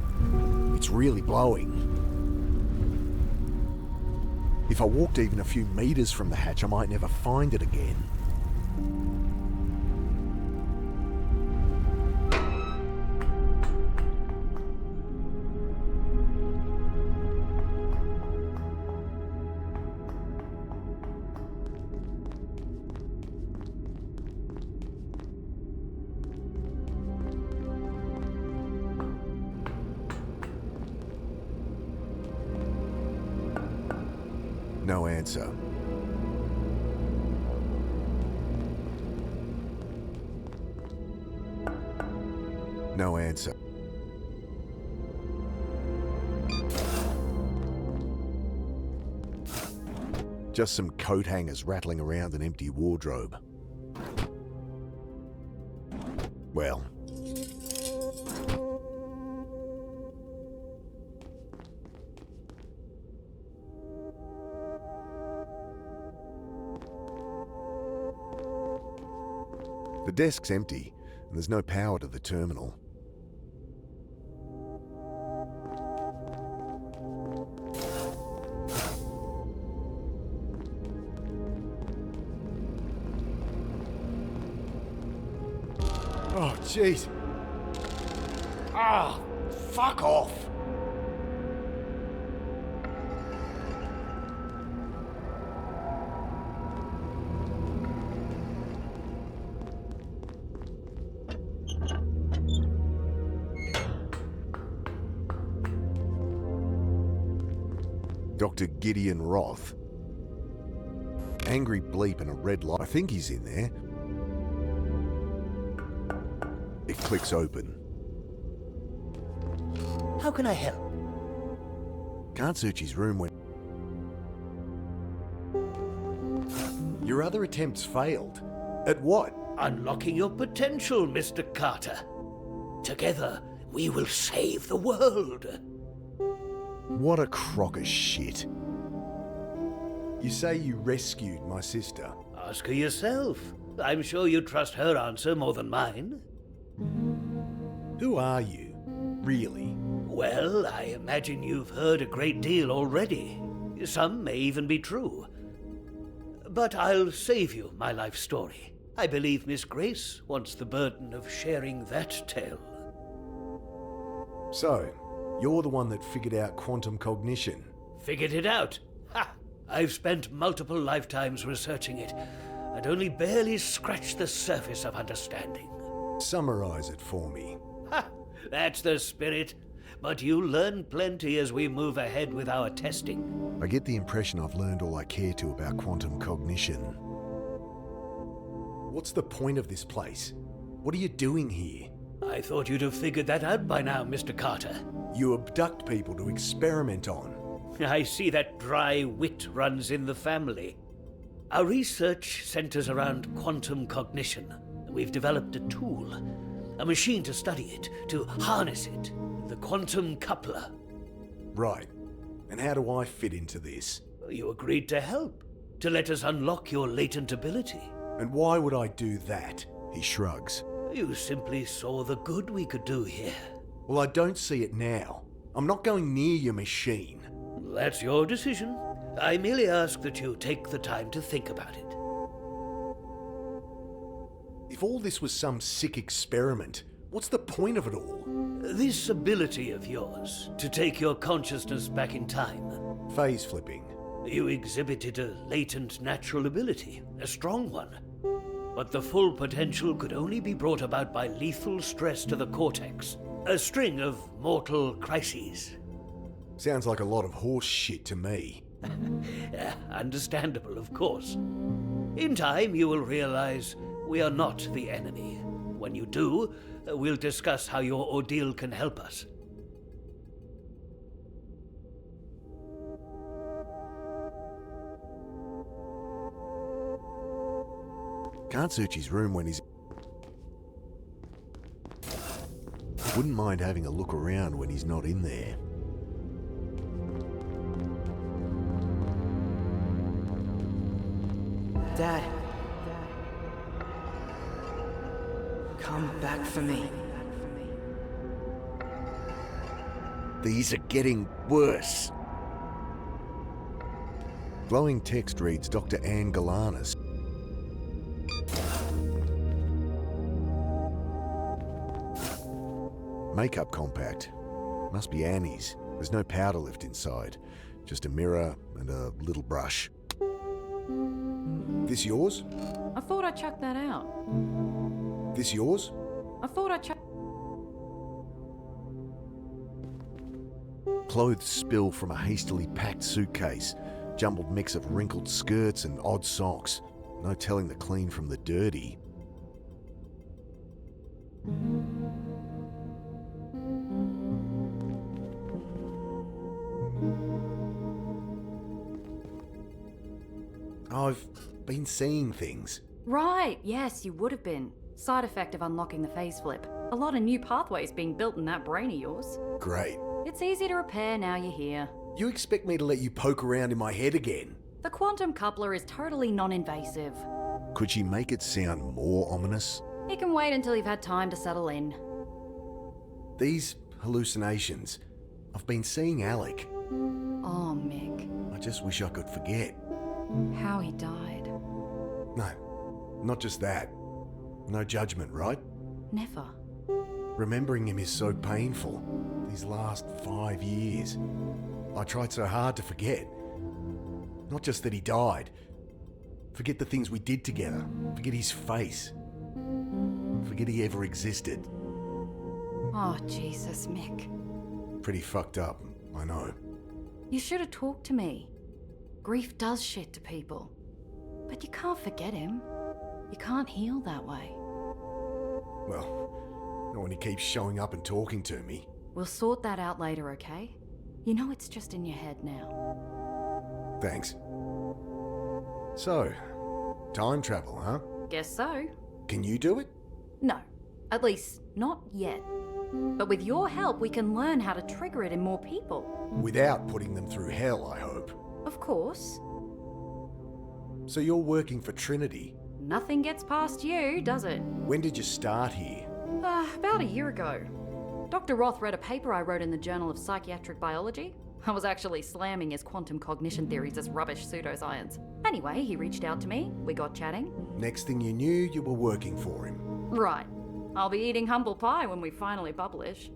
It's really blowing. If I walked even a few meters from the hatch, I might never find it again. No answer. No answer. Just some coat hangers rattling around an empty wardrobe. Well. The desk's empty, and there's no power to the terminal. Oh, jeez. Ah, fuck off. Dr. Gideon Roth. Angry bleep and a red light. I think he's in there. It clicks open. How can I help? Can't search his room when... Your other attempts failed. At what? Unlocking your potential, Mr. Carter. Together, we will save the world. What a crock of shit. You say you rescued my sister. Ask her yourself. I'm sure you trust her answer more than mine. Who are you, really? Well, I imagine you've heard a great deal already. Some may even be true. But I'll save you my life story. I believe Miss Grace wants the burden of sharing that tale. So, you're the one that figured out quantum cognition. Figured it out? Ha! I've spent multiple lifetimes researching it, and only barely scratched the surface of understanding. Summarize it for me. Ha! That's the spirit. But you'll learn plenty as we move ahead with our testing. I get the impression I've learned all I care to about quantum cognition. What's the point of this place? What are you doing here? I thought you'd have figured that out by now, Mr. Carter. You abduct people to experiment on. I see that dry wit runs in the family. Our research centers around quantum cognition. We've developed a tool, a machine to study it, to harness it. The quantum coupler. Right. And how do I fit into this? You agreed to help, to let us unlock your latent ability. And why would I do that? He shrugs. You simply saw the good we could do here. Well, I don't see it now. I'm not going near your machine. That's your decision. I merely ask that you take the time to think about it. If all this was some sick experiment, what's the point of it all? This ability of yours, to take your consciousness back in time. Phase flipping. You exhibited a latent natural ability, a strong one. But the full potential could only be brought about by lethal stress to the cortex. A string of mortal crises. Sounds like a lot of horse shit to me. Understandable, of course. In time, you will realize we are not the enemy. When you do, we'll discuss how your ordeal can help us. Can't search his room when he's... Wouldn't mind having a look around when he's not in there. Dad. Come back for me. These are getting worse. Glowing text reads Dr. Anne Galanis. Makeup compact. Must be Annie's. There's no powder lift inside. Just a mirror and a little brush. This yours? I thought I chucked that out. This yours? I thought I chucked... Clothes spill from a hastily packed suitcase. Jumbled mix of wrinkled skirts and odd socks. No telling the clean from the dirty. I've been seeing things. Right, yes, you would have been. Side effect of unlocking the phase flip. A lot of new pathways being built in that brain of yours. Great. It's easy to repair now you're here. You expect me to let you poke around in my head again? The quantum coupler is totally non-invasive. Could she make it sound more ominous? You can wait until you've had time to settle in. These hallucinations. I've been seeing Alec. Oh, Mick. I just wish I could forget. How he died. No, not just that. No judgment, right? Never. Remembering him is so painful. These last 5 years. I tried so hard to forget. Not just that he died. Forget the things we did together. Forget his face. Forget he ever existed. Oh, Jesus, Mick. Pretty fucked up, I know. You should have talked to me. Grief does shit to people. But you can't forget him. You can't heal that way. Well, not when he keeps showing up and talking to me. We'll sort that out later, okay? You know it's just in your head now. Thanks. So, time travel, huh? Guess so. Can you do it? No. At least, not yet. But with your help, we can learn how to trigger it in more people. Without putting them through hell, I hope. Of course. So you're working for Trinity? Nothing gets past you, does it? When did you start here? About a year ago. Dr. Roth read a paper I wrote in the Journal of Psychiatric Biology. I was actually slamming his quantum cognition theories as rubbish pseudoscience. Anyway, he reached out to me, we got chatting. Next thing you knew, you were working for him. Right. I'll be eating humble pie when we finally publish.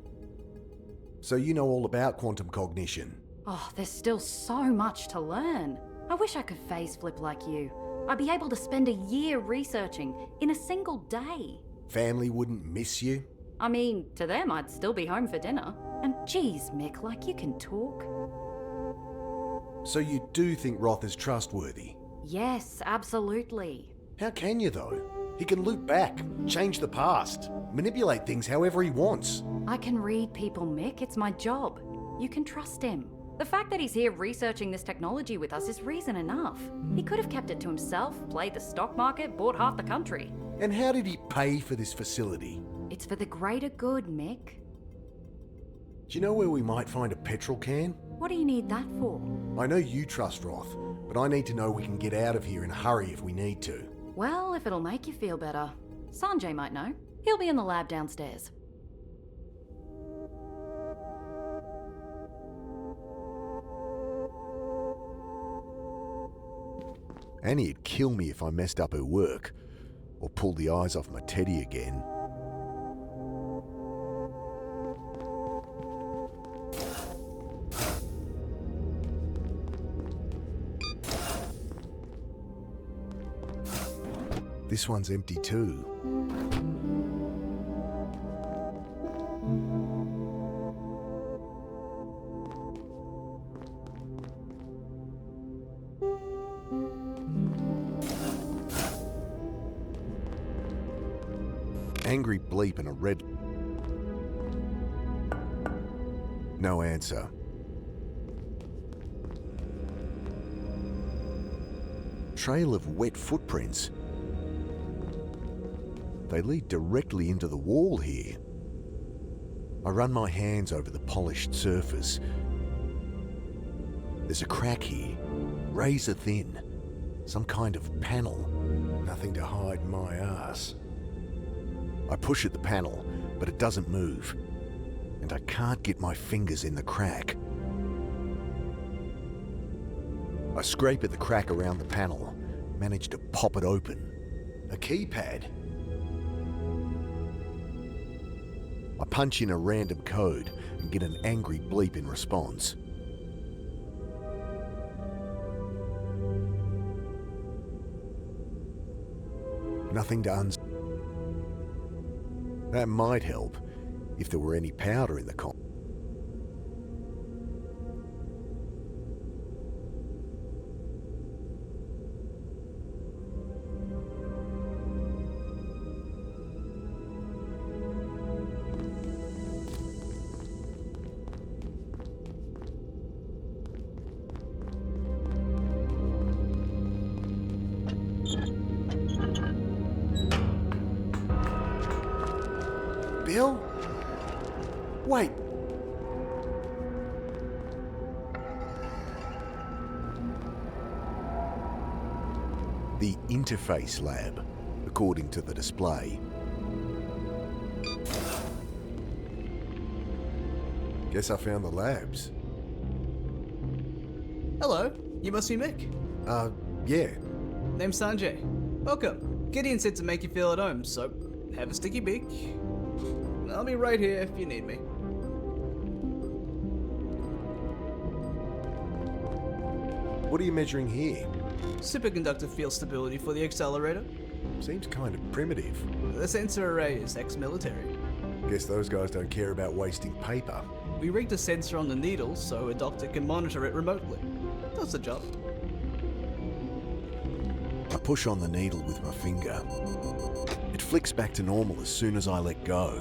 So you know all about quantum cognition. Oh, there's still so much to learn. I wish I could phase flip like you. I'd be able to spend a year researching in a single day. Family wouldn't miss you? I mean, to them, I'd still be home for dinner. And geez, Mick, like you can talk. So you do think Roth is trustworthy? Yes, absolutely. How can you, though? He can loop back, change the past, manipulate things however he wants. I can read people, Mick. It's my job. You can trust him. The fact that he's here researching this technology with us is reason enough. He could have kept it to himself, played the stock market, bought half the country. And how did he pay for this facility? It's for the greater good, Mick. Do you know where we might find a petrol can? What do you need that for? I know you trust Roth, but I need to know we can get out of here in a hurry if we need to. Well, if it'll make you feel better. Sanjay might know. He'll be in the lab downstairs. Annie'd kill me if I messed up her work, or pulled the eyes off my teddy again. This one's empty too. Angry bleep and a red... No answer. Trail of wet footprints. They lead directly into the wall here. I run my hands over the polished surface. There's a crack here, razor thin. Some kind of panel. Nothing to hide my ass. I push at the panel, but it doesn't move. And I can't get my fingers in the crack. I scrape at the crack around the panel, manage to pop it open. A keypad. I punch in a random code and get an angry bleep in response. Nothing to uns... That might help, if there were any powder in the con... Bill? Wait. The interface lab, according to the display. Guess I found the labs. Hello, you must be Mick. Yeah. Name's Sanjay. Welcome. Gideon said to make you feel at home, so have a sticky beak. I'll be right here if you need me. What are you measuring here? Superconductor field stability for the accelerator. Seems kind of primitive. The sensor array is ex-military. Guess those guys don't care about wasting paper. We rigged a sensor on the needle so a doctor can monitor it remotely. Does the job. I push on the needle with my finger. It flicks back to normal as soon as I let go.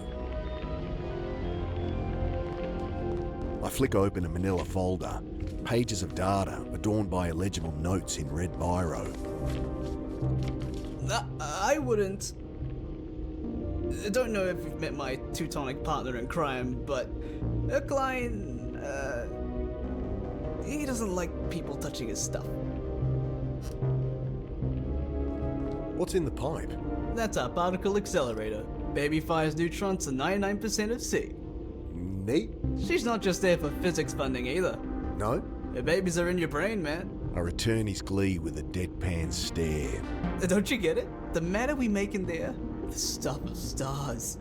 I flick open a manila folder. Pages of data adorned by illegible notes in red biro. I wouldn't... I don't know if you've met my Teutonic partner in crime, but a client, he doesn't like people touching his stuff. What's in the pipe? That's our particle accelerator. Baby fires neutrons to 99% of C. Neat. She's not just there for physics funding either. No? The babies are in your brain, man. I return his glee with a deadpan stare. Don't you get it? The matter we make in there, the stuff of stars.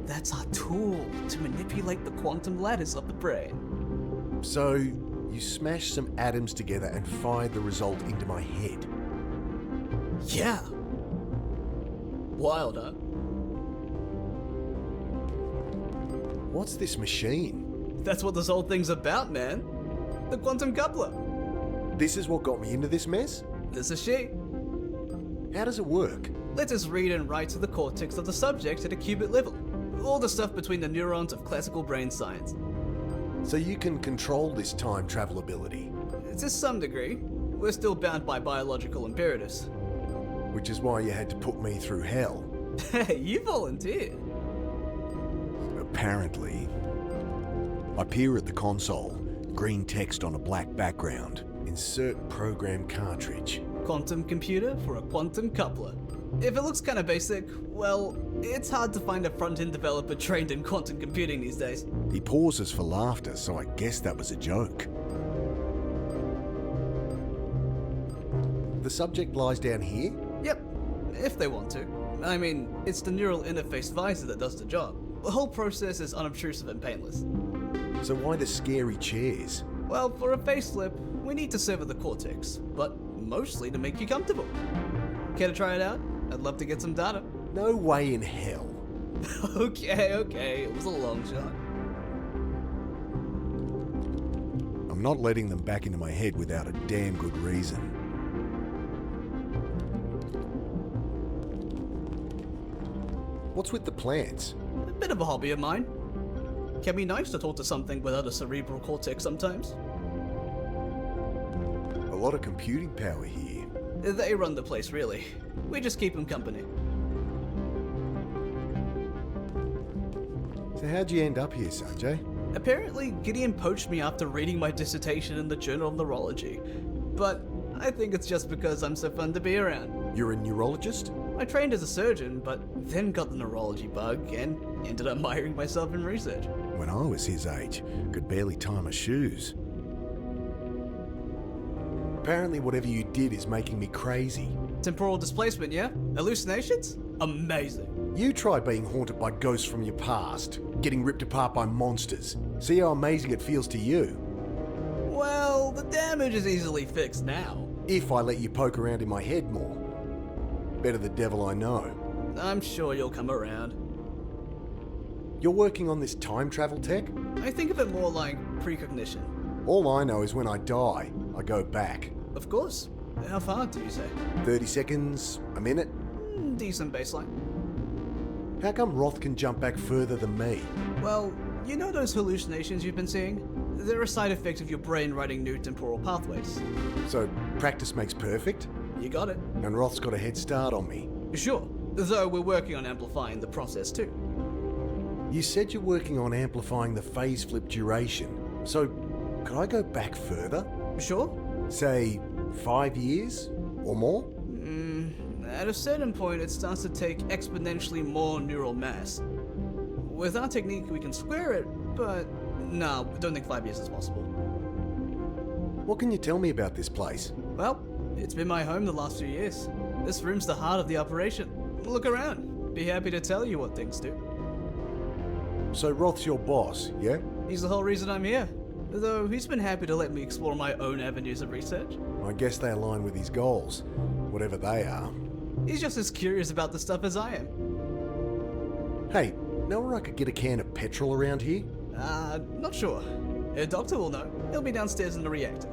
That's our tool to manipulate the quantum lattice of the brain. So, you smashed some atoms together and fired the result into my head. Yeah. Wild, huh? What's this machine? That's what this whole thing's about, man. The quantum coupler. This is what got me into this mess? This is she. How does it work? Lets us read and write to the cortex of the subject at a qubit level. All the stuff between the neurons of classical brain science. So you can control this time travel ability? To some degree. We're still bound by biological imperatives. Which is why you had to put me through hell. Hey, you volunteered. Apparently. I peer at the console, green text on a black background. Insert program cartridge. Quantum computer for a quantum coupler. If it looks kind of basic, well, it's hard to find a front-end developer trained in quantum computing these days. He pauses for laughter, so I guess that was a joke. The subject lies down here? Yep, if they want to. I mean, it's the neural interface visor that does the job. The whole process is unobtrusive and painless. So why the scary chairs? Well, for a faceflip, we need to sever the cortex, but mostly to make you comfortable. Care to try it out? I'd love to get some data. No way in hell. Okay, it was a long shot. I'm not letting them back into my head without a damn good reason. What's with the plants? A bit of a hobby of mine. Can be nice to talk to something without a cerebral cortex sometimes. A lot of computing power here. They run the place, really. We just keep them company. So how'd you end up here, Sanjay? Apparently, Gideon poached me after reading my dissertation in the Journal of Neurology. But I think it's just because I'm so fun to be around. You're a neurologist? I trained as a surgeon, but then got the neurology bug and ended up miring myself in research. When I was his age, could barely tie my shoes. Apparently whatever you did is making me crazy. Temporal displacement, yeah? Hallucinations? Amazing. You try being haunted by ghosts from your past, getting ripped apart by monsters. See how amazing it feels to you. Well, the damage is easily fixed now. If I let you poke around in my head more. Better the devil I know. I'm sure you'll come around. You're working on this time travel tech? I think of it more like precognition. All I know is when I die, I go back. Of course. How far do you say? 30 seconds, a minute? Decent baseline. How come Roth can jump back further than me? Well, you know those hallucinations you've been seeing? They're a side effect of your brain writing new temporal pathways. So, practice makes perfect? You got it. And Roth's got a head start on me. Sure, though we're working on amplifying the process too. You said you're working on amplifying the phase flip duration. So, could I go back further? Sure. Say, 5 years? Or more? At a certain point, it starts to take exponentially more neural mass. With our technique, we can square it, but no, I don't think 5 years is possible. What can you tell me about this place? Well, it's been my home the last few years. This room's the heart of the operation. Look around. Be happy to tell you what things do. So Roth's your boss, yeah? He's the whole reason I'm here. Though he's been happy to let me explore my own avenues of research. I guess they align with his goals, whatever they are. He's just as curious about the stuff as I am. Hey, know where I could get a can of petrol around here? Not sure. A doctor will know. He'll be downstairs in the reactor.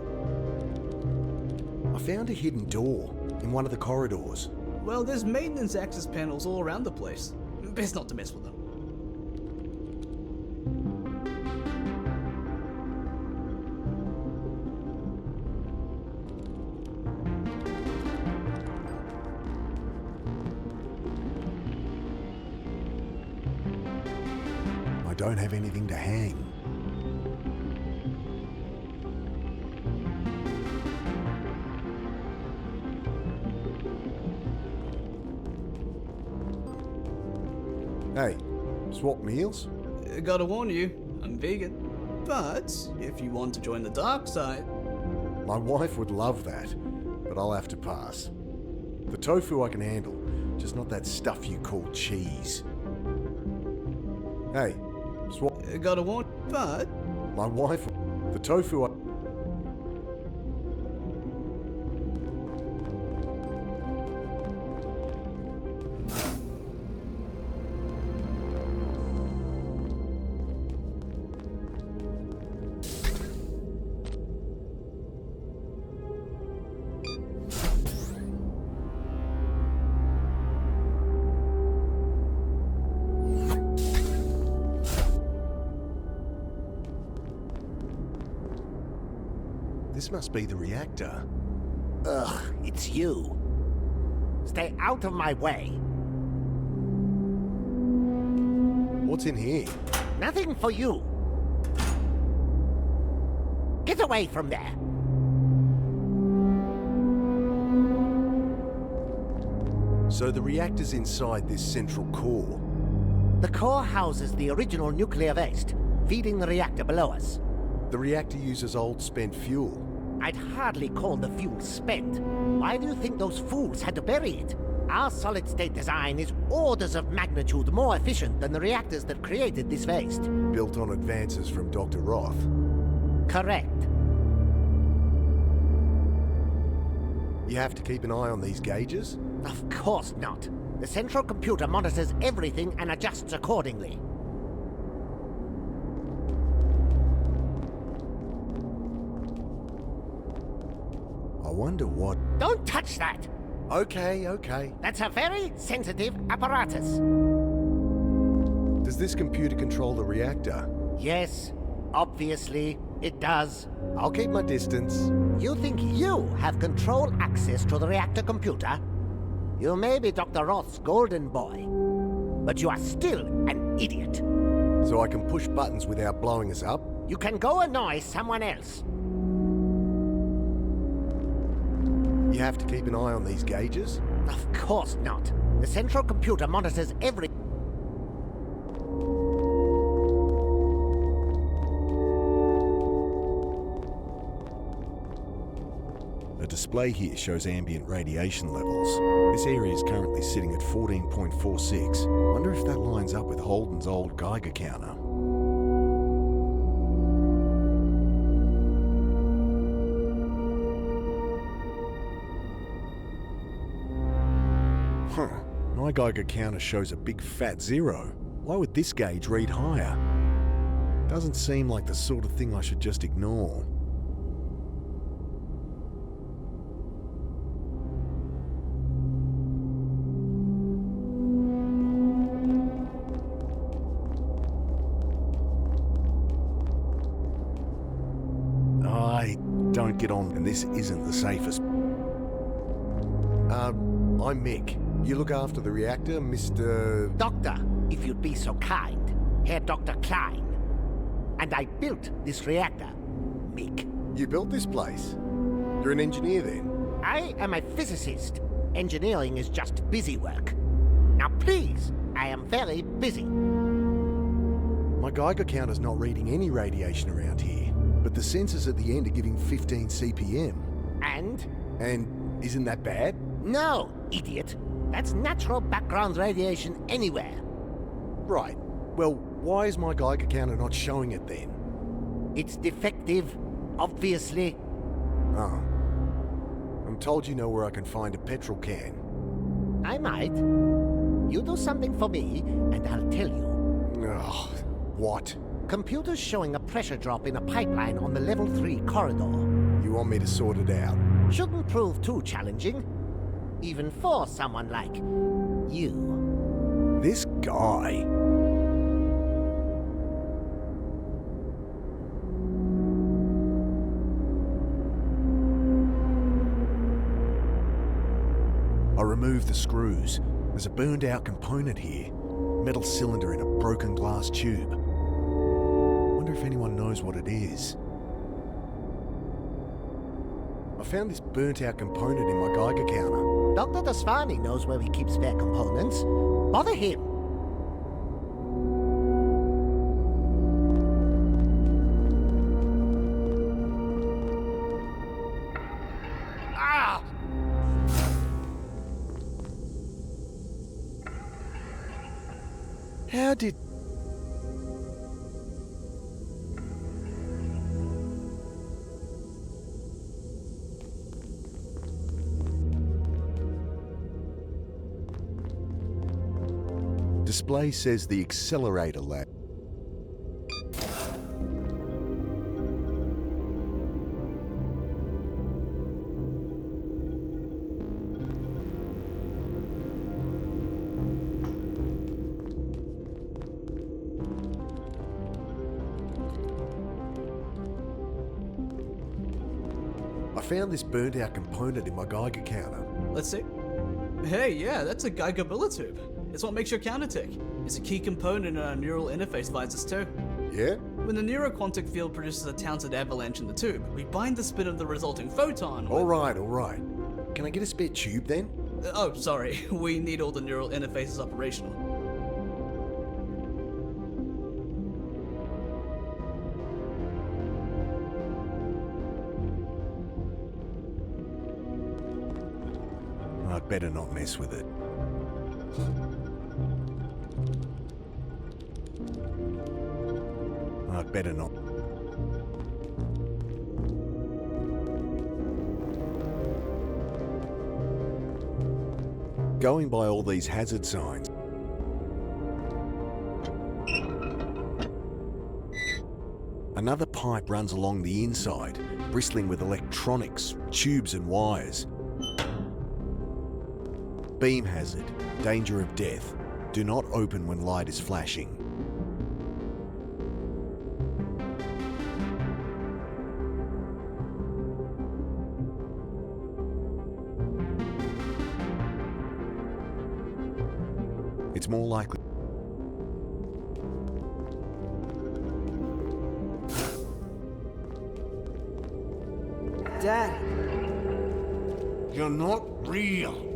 I found a hidden door in one of the corridors. Well, there's maintenance access panels all around the place. Best not to mess with them. I don't have anything to hang. Hey, swap meals? Gotta warn you, I'm vegan. But if you want to join the dark side... My wife would love that, but I'll have to pass. The tofu I can handle, just not that stuff you call cheese. Hey, Gotta warn, but my wife, the tofu. This must be the reactor. Ugh, it's you. Stay out of my way. What's in here? Nothing for you. Get away from there. So the reactor's inside this central core. The core houses the original nuclear waste, feeding the reactor below us. The reactor uses old spent fuel. I'd hardly call the fuel spent. Why do you think those fools had to bury it? Our solid-state design is orders of magnitude more efficient than the reactors that created this waste. Built on advances from Dr. Roth. Correct. You have to keep an eye on these gauges? Of course not. The central computer monitors everything and adjusts accordingly. I wonder what... Don't touch that! Okay. That's a very sensitive apparatus. Does this computer control the reactor? Yes, obviously, it does. I'll keep my distance. You think you have control access to the reactor computer? You may be Dr. Roth's golden boy, but you are still an idiot. So I can push buttons without blowing us up? You can go annoy someone else. You have to keep an eye on these gauges? Of course not. The central computer monitors every... A display here shows ambient radiation levels. This area is currently sitting at 14.46. Wonder if that lines up with Holden's old Geiger counter. My Geiger counter shows a big fat 0. Why would this gauge read higher? Doesn't seem like the sort of thing I should just ignore. I don't get on, and this isn't the safest. I'm Mick. You look after the reactor, Mr... Doctor, if you'd be so kind. Herr Dr. Klein. And I built this reactor, Mick. You built this place? You're an engineer then? I am a physicist. Engineering is just busy work. Now please, I am very busy. My Geiger counter's not reading any radiation around here, but the sensors at the end are giving 15 CPM. And? And isn't that bad? No, idiot. That's natural background radiation anywhere. Right. Well, why is my Geiger counter not showing it then? It's defective, obviously. Oh. I'm told you know where I can find a petrol can. I might. You do something for me, and I'll tell you. Ugh. What? Computers showing a pressure drop in a pipeline on the level 3 corridor. You want me to sort it out? Shouldn't prove too challenging. Even for someone like you. This guy. I remove the screws. There's a burned out component here. Metal cylinder in a broken glass tube. Wonder if anyone knows what it is. I found this burnt out component in my Geiger counter. Dr. Dasvani knows where he keeps spare components. Bother him. Ah! How did... Display says the accelerator lab. I found this burnt out component in my Geiger counter. Let's see. Hey, yeah, that's a Geiger tube. It's what makes your counter tick. It's a key component in our neural interface visors too. Yeah? When the neuroquantic field produces a Townsend avalanche in the tube, we bind the spin of the resulting photon with... Alright. Can I get a spare tube then? Oh, sorry. We need all the neural interfaces operational. I'd better not mess with it. I'd better not. Going by all these hazard signs. Another pipe runs along the inside, bristling with electronics, tubes and wires. Beam hazard, danger of death. Do not open when light is flashing. It's more likely. Dad. You're not real.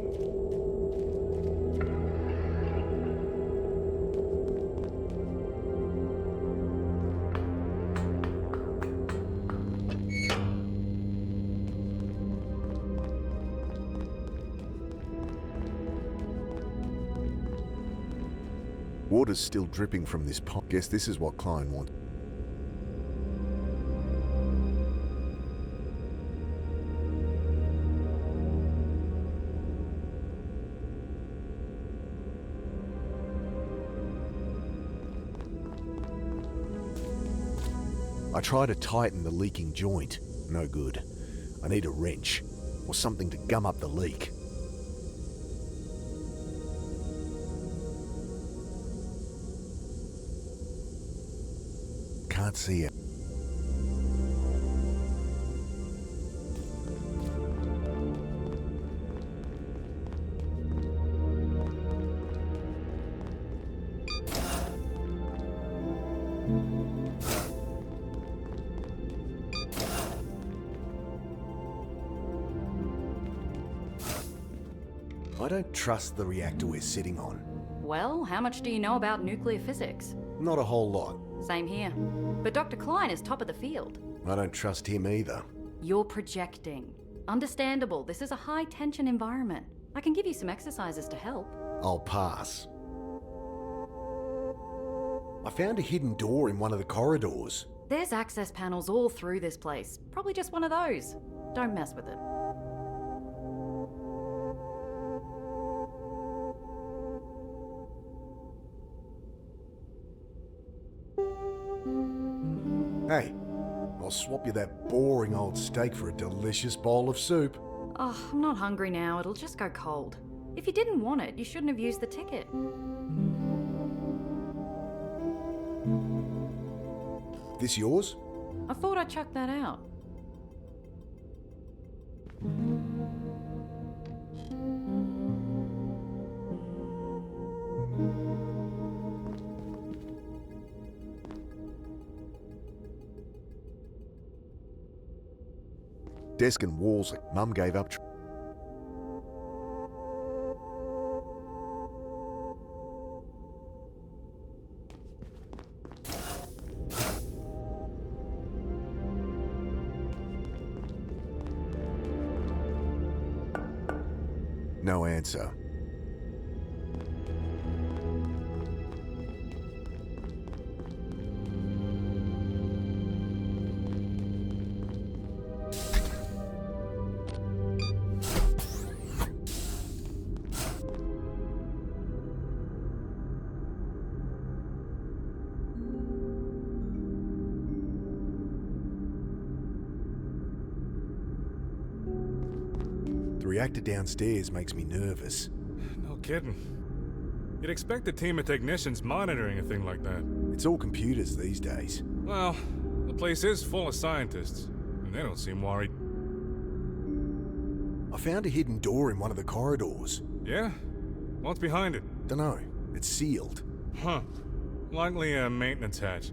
Water's still dripping from this pipe. Guess this is what Klein wants. I try to tighten the leaking joint. No good. I need a wrench or something to gum up the leak. Can't see it. I don't trust the reactor we're sitting on. Well, how much do you know about nuclear physics? Not a whole lot. Same here. But Dr. Klein is top of the field. I don't trust him either. You're projecting. Understandable, this is a high-tension environment. I can give you some exercises to help. I'll pass. I found a hidden door in one of the corridors. There's access panels all through this place. Probably just one of those. Don't mess with it. Hey, I'll swap you that boring old steak for a delicious bowl of soup. Oh, I'm not hungry now. It'll just go cold. If you didn't want it, you shouldn't have used the ticket. This yours? I thought I'd chuck that out. Desk and walls. Mum gave up. No answer. The reactor downstairs makes me nervous. No kidding. You'd expect a team of technicians monitoring a thing like that. It's all computers these days. Well, the place is full of scientists, and they don't seem worried. I found a hidden door in one of the corridors. Yeah? What's behind it? Dunno. It's sealed. Huh. Likely a maintenance hatch.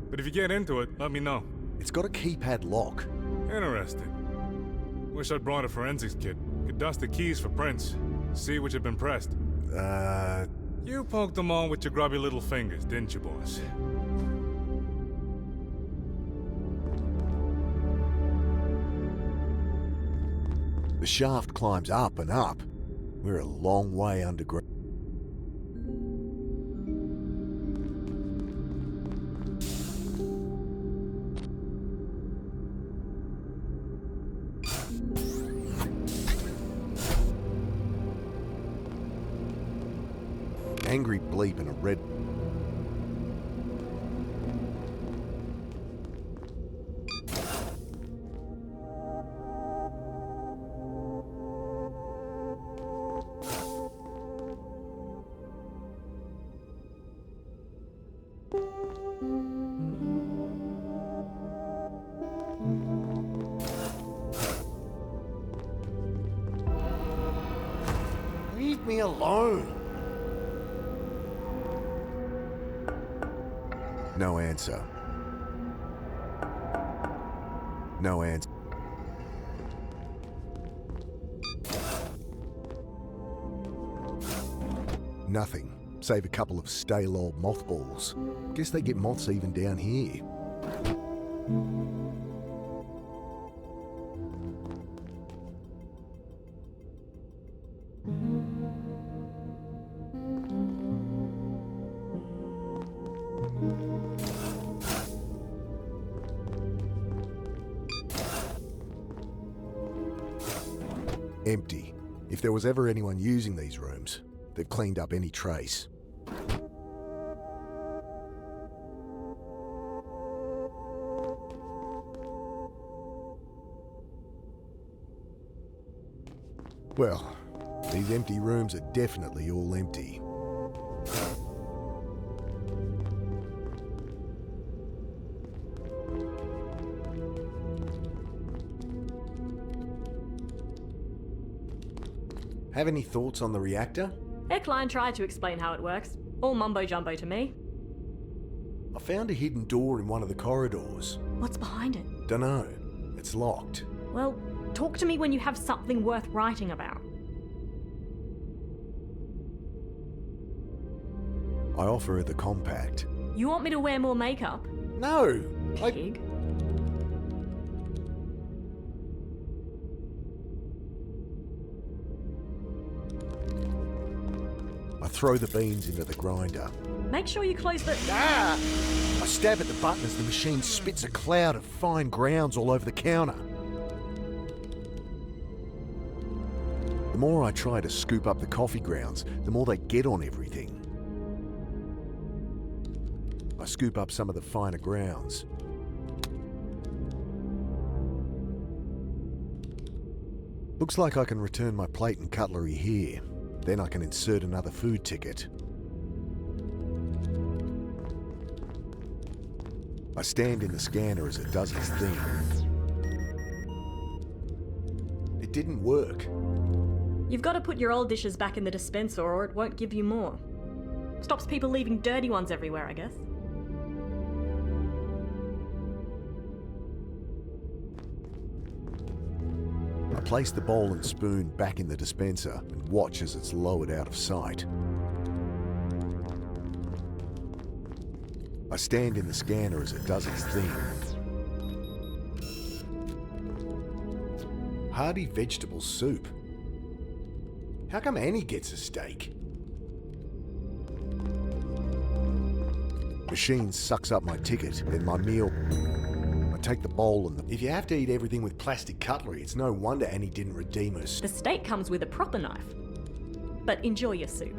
But if you get into it, let me know. It's got a keypad lock. Interesting. Wish I'd brought a forensics kit. Could dust the keys for prints. See which had been pressed. You poked them all with your grubby little fingers, didn't you, boss? The shaft climbs up and up. We're a long way underground. Angry bleep and a red... Leave me alone! No answer. No answer. Nothing, save a couple of stale old mothballs. Guess they get moths even down here. Empty. If there was ever anyone using these rooms, they've cleaned up any trace. Well, these empty rooms are definitely all empty. Have any thoughts on the reactor? Eckline tried to explain how it works. All mumbo-jumbo to me. I found a hidden door in one of the corridors. What's behind it? Dunno. It's locked. Well, talk to me when you have something worth writing about. I offer her the compact. You want me to wear more makeup? No! Pig. I throw the beans into the grinder. Make sure you close the... Ah! I stab at the button as the machine spits a cloud of fine grounds all over the counter. The more I try to scoop up the coffee grounds, the more they get on everything. I scoop up some of the finer grounds. Looks like I can return my plate and cutlery here. Then I can insert another food ticket. I stand in the scanner as it does its thing. It didn't work. You've got to put your old dishes back in the dispenser or it won't give you more. Stops people leaving dirty ones everywhere, I guess. I place the bowl and spoon back in the dispenser and watch as it's lowered out of sight. I stand in the scanner as it does its thing. Hearty vegetable soup. How come Annie gets a steak? Machine sucks up my ticket, then my meal. I take the bowl and If you have to eat everything with plastic cutlery, it's no wonder Annie didn't redeem us. The steak comes with a proper knife. But enjoy your soup.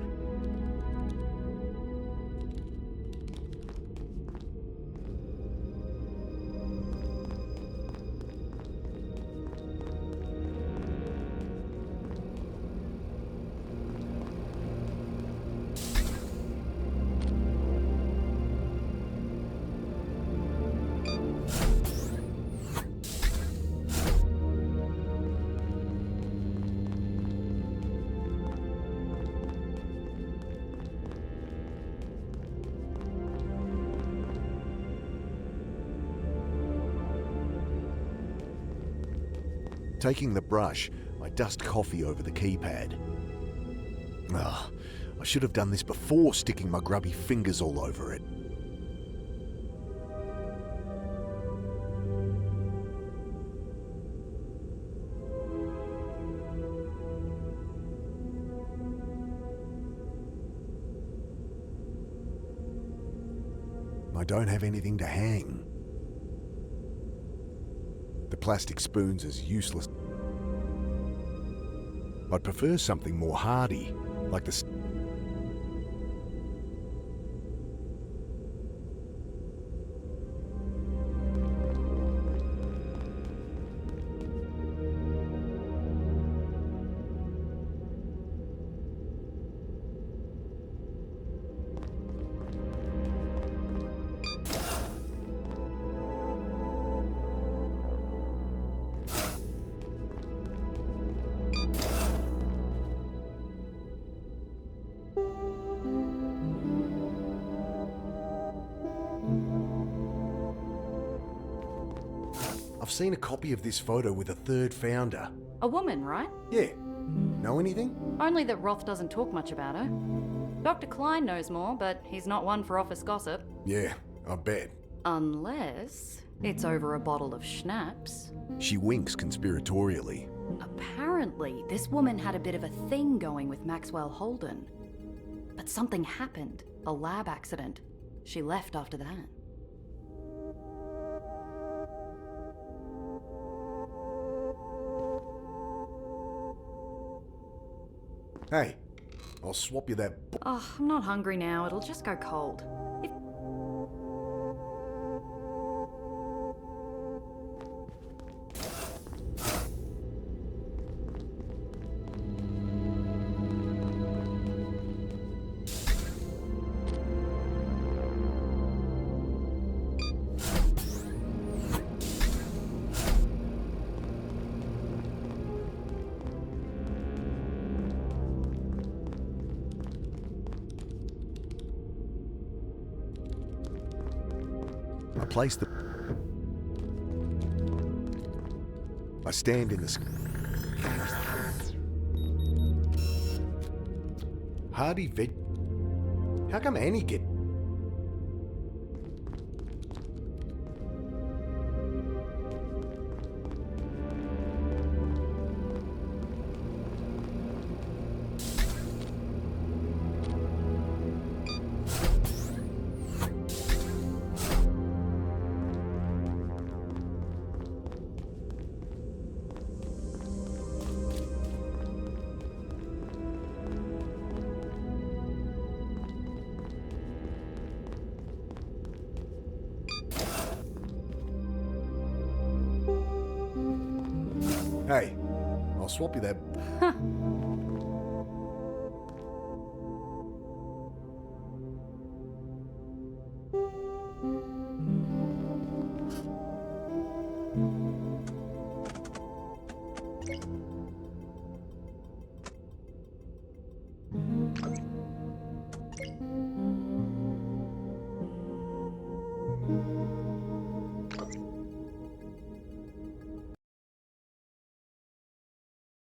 Taking the brush, I dust coffee over the keypad. Ah, I should have done this before sticking my grubby fingers all over it. I don't have anything to hang. The plastic spoon's as useless. I'd prefer something more hardy, like the... I've seen a copy of this photo with a third founder. A woman, right? Yeah. Know anything? Only that Roth doesn't talk much about her. Dr. Klein knows more, but he's not one for office gossip. Yeah, I bet. Unless it's over a bottle of schnapps. She winks conspiratorially. Apparently, this woman had a bit of a thing going with Maxwell Holden. But something happened. A lab accident. She left after that. Hey, I'll swap you that... Oh, I'm not hungry now. It'll just go cold. I place the... I stand in the... Hardy veg... How come Annie get... Hey, I'll swap you that...